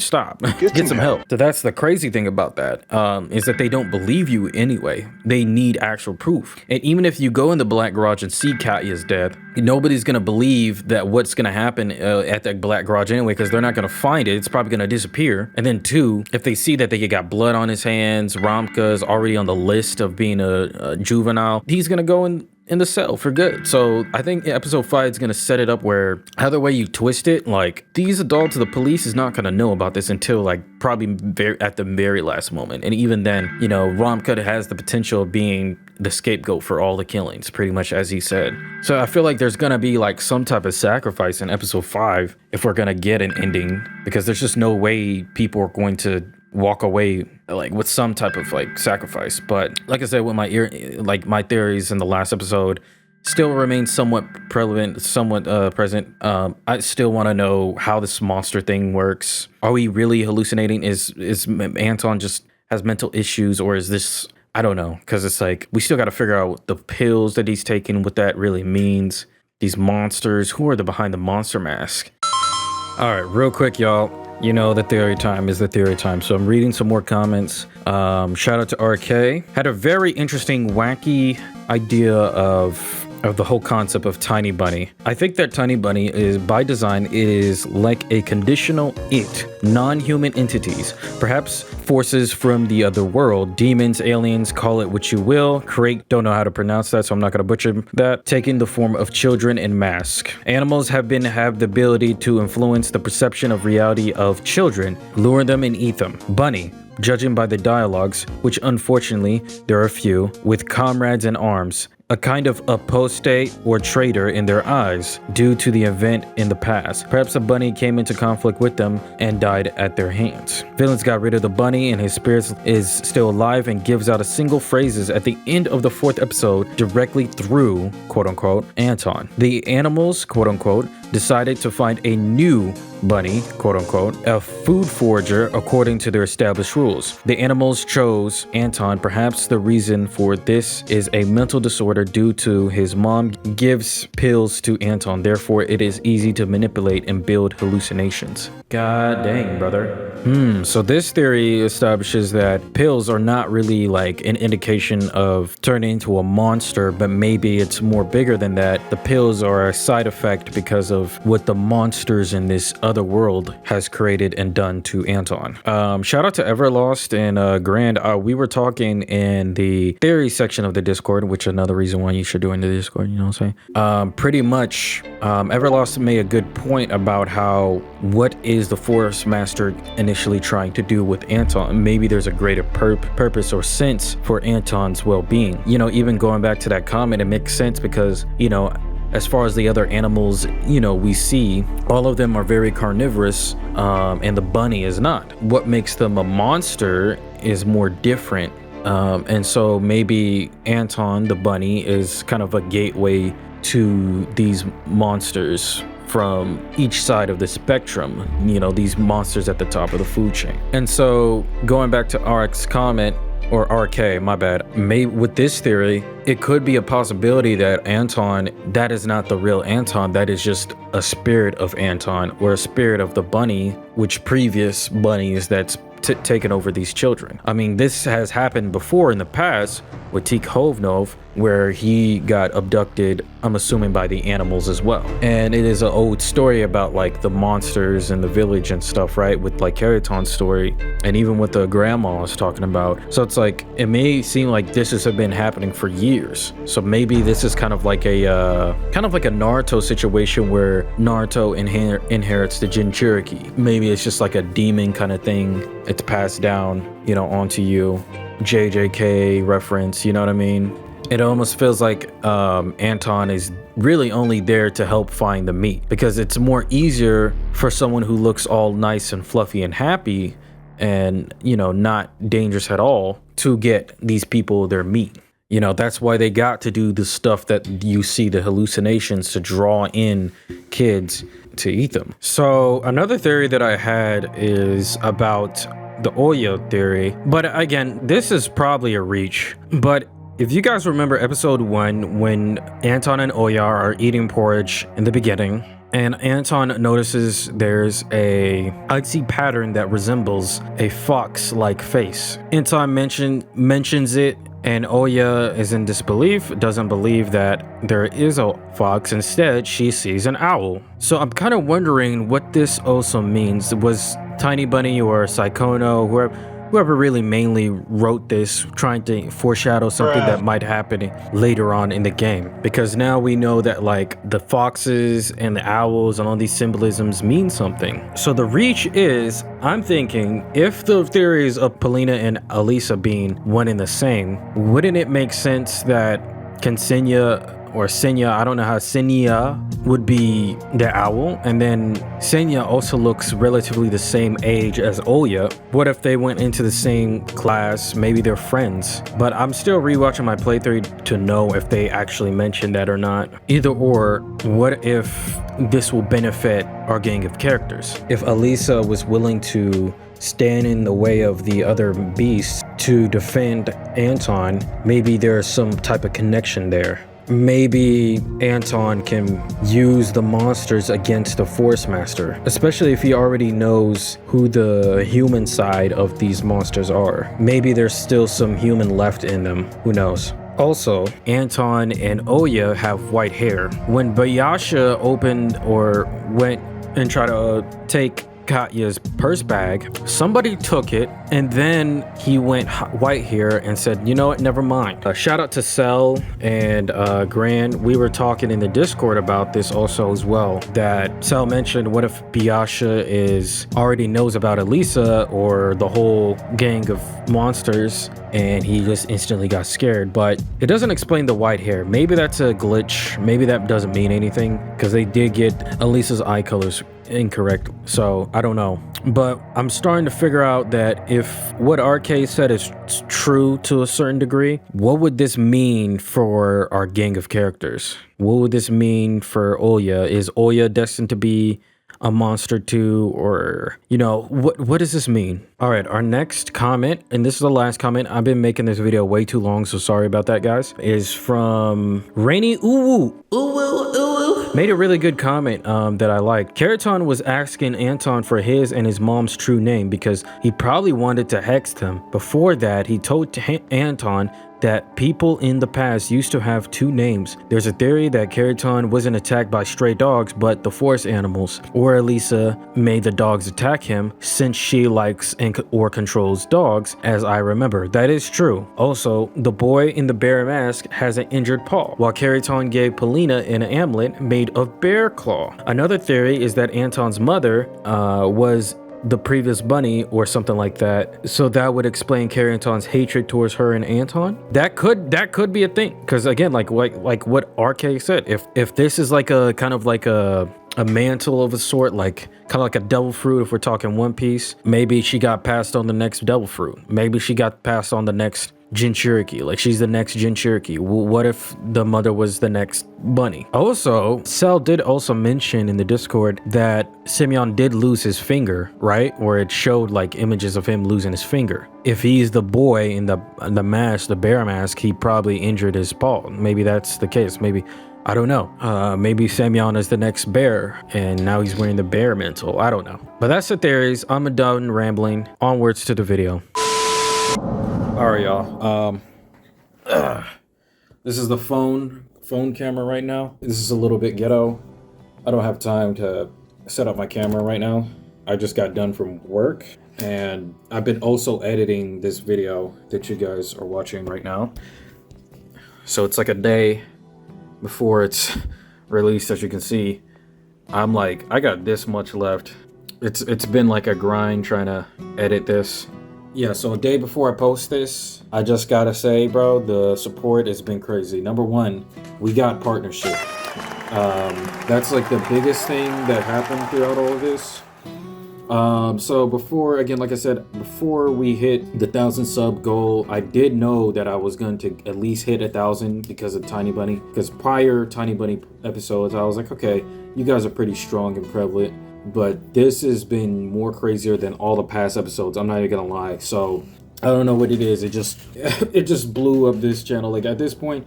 stop. Get some help. So that's the crazy thing about that, is that they don't believe you anyway. They need actual proof. And even if you go in the Black Garage and see Katya's death, nobody's gonna believe that what's gonna happen at that Black Garage anyway, because they're not gonna find it. It's probably gonna disappear. And then two, if they see that they got blood on his hands, Ramka is already on the list of being a juvenile, he's gonna go in the cell for good. So I think episode 5 is gonna set it up where either way you twist it, like these adults, the police is not gonna know about this until like probably at the very last moment. And even then, you know, Ramka has the potential of being the scapegoat for all the killings, pretty much as he said. So I feel like there's gonna be like some type of sacrifice in episode 5 if we're gonna get an ending, because there's just no way people are going to walk away like with some type of like sacrifice. But like I said, with my my theories in the last episode still remain somewhat prevalent, somewhat present. I still want to know how this monster thing works. Are we really hallucinating? Is Anton just has mental issues, or is this, I don't know, because it's like we still got to figure out the pills that he's taking, what that really means. These monsters, who are behind the monster mask? All right, real quick, y'all. You know, the theory time is the theory time. So I'm reading some more comments. Shout out to RK. Had a very interesting, wacky idea of the whole concept of Tiny Bunny. I think that Tiny Bunny is, by design, is like a conditional it, non-human entities, perhaps forces from the other world, demons, aliens, call it what you will. Create, don't know how to pronounce that, so I'm not gonna butcher that. Taking the form of children in mask. Animals have the ability to influence the perception of reality of children, lure them and eat them. Bunny, judging by the dialogues, which unfortunately there are few, with comrades in arms, a kind of apostate or traitor in their eyes due to the event in the past. Perhaps a bunny came into conflict with them and died at their hands. Villains got rid of the bunny and his spirit is still alive and gives out a single phrases at the end of the 4th episode directly through, quote unquote, Anton. The animals, quote unquote, decided to find a new bunny, quote unquote, a food forager according to their established rules. The animals chose Anton. Perhaps the reason for this is a mental disorder due to his mom gives pills to Anton. Therefore, it is easy to manipulate and build hallucinations. God dang, brother. So this theory establishes that pills are not really like an indication of turning into a monster, but maybe it's more bigger than that. The pills are a side effect because of what the monsters in this other world has created and done to Anton. Shout out to Everlost and Grand. We were talking in the theory section of the Discord, which is another reason why you should join the Discord, you know what I'm saying? Pretty much, Everlost made a good point about how what is the Force Master initially trying to do with Anton. Maybe there's a greater purpose or sense for Anton's well-being. You know, even going back to that comment, it makes sense because, you know, as far as the other animals, you know, we see, all of them are very carnivorous, and the bunny is not. What makes them a monster is more different. And so maybe Anton, the bunny, is kind of a gateway to these monsters from each side of the spectrum, you know, these monsters at the top of the food chain. And so going back to RX's comment, or RK, my bad, with this theory, it could be a possibility that Anton, that is not the real Anton, that is just a spirit of Anton, or a spirit of the bunny, which previous bunnies that's taken over these children. I mean, this has happened before in the past with Tikovnov, where he got abducted, I'm assuming, by the animals as well. And it is an old story about like the monsters in the village and stuff, right? With like Keraton's story, and even what the grandma was talking about. So it's like, it may seem like this has been happening for years. So maybe this is kind of like a Naruto situation where Naruto inherits the Jinchuriki. Maybe it's just like a demon kind of thing. It's passed down, you know, onto you. JJK reference, you know what I mean? It almost feels like Anton is really only there to help find the meat, because it's more easier for someone who looks all nice and fluffy and happy and, you know, not dangerous at all to get these people their meat. You know, that's why they got to do the stuff that you see, the hallucinations, to draw in kids to eat them. So another theory that I had is about the Oya theory, but again, this is probably a reach. But if you guys remember episode 1, when Anton and Oya are eating porridge in the beginning, and Anton notices there's a icy pattern that resembles a fox-like face. Anton mentions it, and Oya is in disbelief, doesn't believe that there is a fox. Instead, she sees an owl. So I'm kind of wondering what this also means. Was Tiny Bunny or Saikono, whoever really mainly wrote this, trying to foreshadow something that might happen later on in the game? Because now we know that like the foxes and the owls and all these symbolisms mean something. So the reach is, I'm thinking, if the theories of Polina and Elisa being one and the same, wouldn't it make sense that Senya, or Senya, I don't know how, Senya would be the owl, and then Senya also looks relatively the same age as Oya. What if they went into the same class? Maybe they're friends. But I'm still rewatching my playthrough to know if they actually mentioned that or not. Either or, what if this will benefit our gang of characters? If Elisa was willing to stand in the way of the other beasts to defend Anton, maybe there's some type of connection there. Maybe Anton can use the monsters against the Force Master, especially if he already knows who the human side of these monsters are. Maybe there's still some human left in them, who knows. Also, Anton and Oya have white hair. When Byasha opened or went and tried to take Katya's purse bag, somebody took it, and then he went white here and said, you know what, never mind. Shout out to Cell and Grand. We were talking in the Discord about this also as well, that Cell mentioned, what if Byasha already knows about Elisa or the whole gang of monsters, and he just instantly got scared. But it doesn't explain the white hair. Maybe that's a glitch. Maybe that doesn't mean anything, because they did get Elisa's eye colors incorrect, so I don't know. But I'm starting to figure out that if what RK said is true to a certain degree, what would this mean for our gang of characters? What would this mean for Oya? Is Oya destined to be a monster too, or, you know, what does this mean? All right, our next comment, and this is the last comment. I've been making this video way too long, so sorry about that, guys. Is from Rainy Yooooo. Made a really good comment that I liked. Keraton was asking Anton for his and his mom's true name because he probably wanted to hex him. Before that, he told Anton that people in the past used to have two names. There's a theory that Keraton wasn't attacked by stray dogs, but the forest animals, or Elisa made the dogs attack him since she likes or controls dogs, as I remember. That is true. Also, the boy in the bear mask has an injured paw, while Keraton gave Polina an amulet made of bear claw. Another theory is that Anton's mother was the previous bunny or something like that, so that would explain Keraton's hatred towards her and Anton. That could be a thing, because again, like what RK said, if this is like a kind of like a mantle of a sort, like kind of like a devil fruit, if we're talking One Piece, maybe she got passed on the next devil fruit. Maybe she got passed on the next Jinchuriki, like she's the next Jinchuriki. What if the mother was the next bunny? Also, Cell did also mention in the Discord that Simeon did lose his finger, right? Or it showed like images of him losing his finger. If he's the boy in the mask, the bear mask, he probably injured his paw. Maybe that's the case. Maybe, I don't know. Maybe Semyon is the next bear and now he's wearing the bear mantle. I don't know. But that's the theories. I'm done rambling. Onwards to the video. All right, y'all. This is the phone camera right now. This is a little bit ghetto. I don't have time to set up my camera right now. I just got done from work, and I've been also editing this video that you guys are watching right now. So it's like a day before it's released. As you can see, I'm like, I got this much left. It's been like a grind trying to edit this. Yeah, so a day before I post this, I just gotta say, bro, the support has been crazy. Number one, we got partnership. That's like the biggest thing that happened throughout all of this. So before, again, like I said, before we hit the 1,000 sub goal, I did know that I was going to at least hit 1,000 because of Tiny Bunny. Because prior Tiny Bunny episodes, I was like, okay, you guys are pretty strong and prevalent. But this has been more crazier than all the past episodes. I'm not even gonna lie. So I don't know what it is. It just blew up this channel. Like at this point,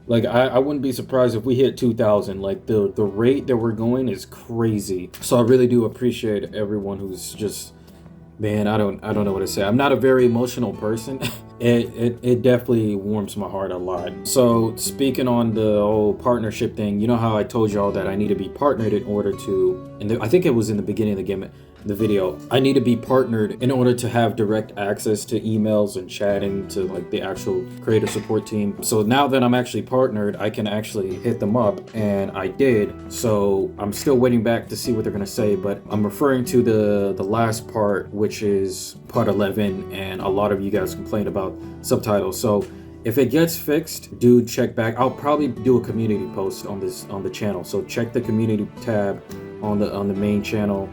like I wouldn't be surprised if we hit 2,000. Like the rate that we're going is crazy. So I really do appreciate everyone who's just, man, I don't know what to say. I'm not a very emotional person. It definitely warms my heart a lot. So speaking on the whole partnership thing, you know how I told y'all that I need to be partnered in order to, and I think it was in the beginning of the game, the video, I need to be partnered in order to have direct access to emails and chatting to like the actual creator support team. So now that I'm actually partnered, I can actually hit them up, and I did. So I'm still waiting back to see what they're gonna say, but I'm referring to the last part, which is part 11, and a lot of you guys complained about subtitles. So if it gets fixed, do check back. I'll probably do a community post on the channel. So check the community tab on the main channel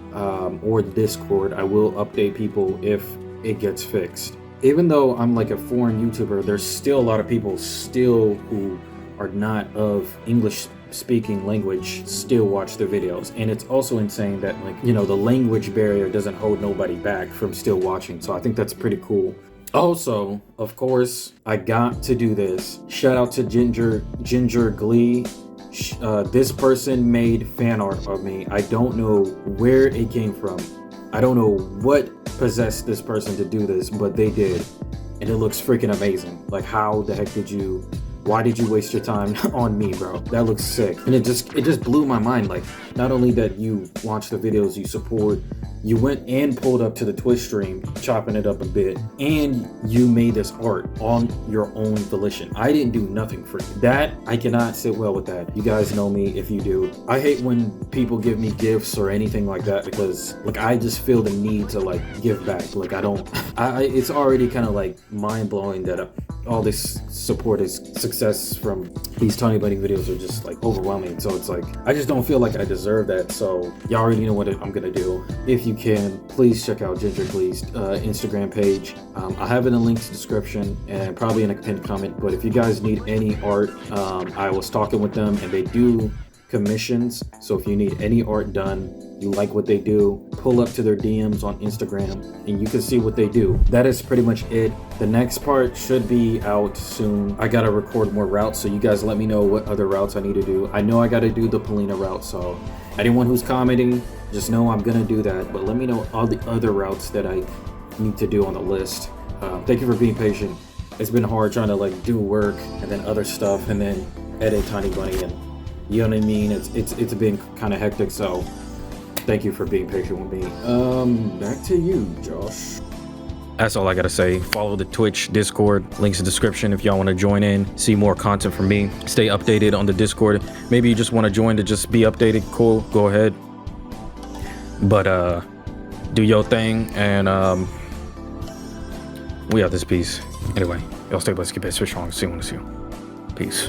or the Discord. I will update people if it gets fixed. Even though I'm like a foreign YouTuber, there's still a lot of people still who are not of English speaking language still watch the videos. And it's also insane that, like, you know, the language barrier doesn't hold nobody back from still watching. So I think that's pretty cool. Also, of course, I got to do this. Shout out to Ginger Glee. This person made fan art of me. I don't know where it came from. I don't know what possessed this person to do this, but they did. And it looks freaking amazing. Like, how the heck why did you waste your time on me, bro? That looks sick. And it just blew my mind. Like, not only that you watch the videos, you support, you went and pulled up to the Twitch stream, chopping it up a bit, and you made this art on your own volition. I didn't do nothing for you. That, I cannot sit well with that. You guys know me if you do. I hate when people give me gifts or anything like that, because like I just feel the need to like give back. Like it's already kind of like mind-blowing that all this support is success from these Tiny Bunny videos are just like overwhelming. So it's like, I just don't feel like I deserve that. So y'all already know what I'm gonna do. If you can, please check out Ginger Glee's Instagram page. I have it in the links description and probably in a pinned comment. But if you guys need any art, I was talking with them and they do commissions. So if you need any art done, you like what they do, pull up to their DMs on Instagram and you can see what they do. That is pretty much it. The next part should be out soon. I gotta record more routes, so you guys let me know what other routes I need to do. I know I gotta do the Polina route, so anyone who's commenting, just know I'm gonna do that, but let me know all the other routes that I need to do on the list. Thank you for being patient. It's been hard trying to like do work and then other stuff and then edit Tiny Bunny, and you know what I mean? It's been kind of hectic, so thank you for being patient with me. Back to you, Josh. That's all I gotta say. Follow the Twitch, Discord, links in the description if y'all want to join in, see more content from me. Stay updated on the Discord. Maybe you just want to join to just be updated. Cool, go ahead. But do your thing, and we have this piece. Anyway, y'all stay blessed, keep it strong. See you. Peace.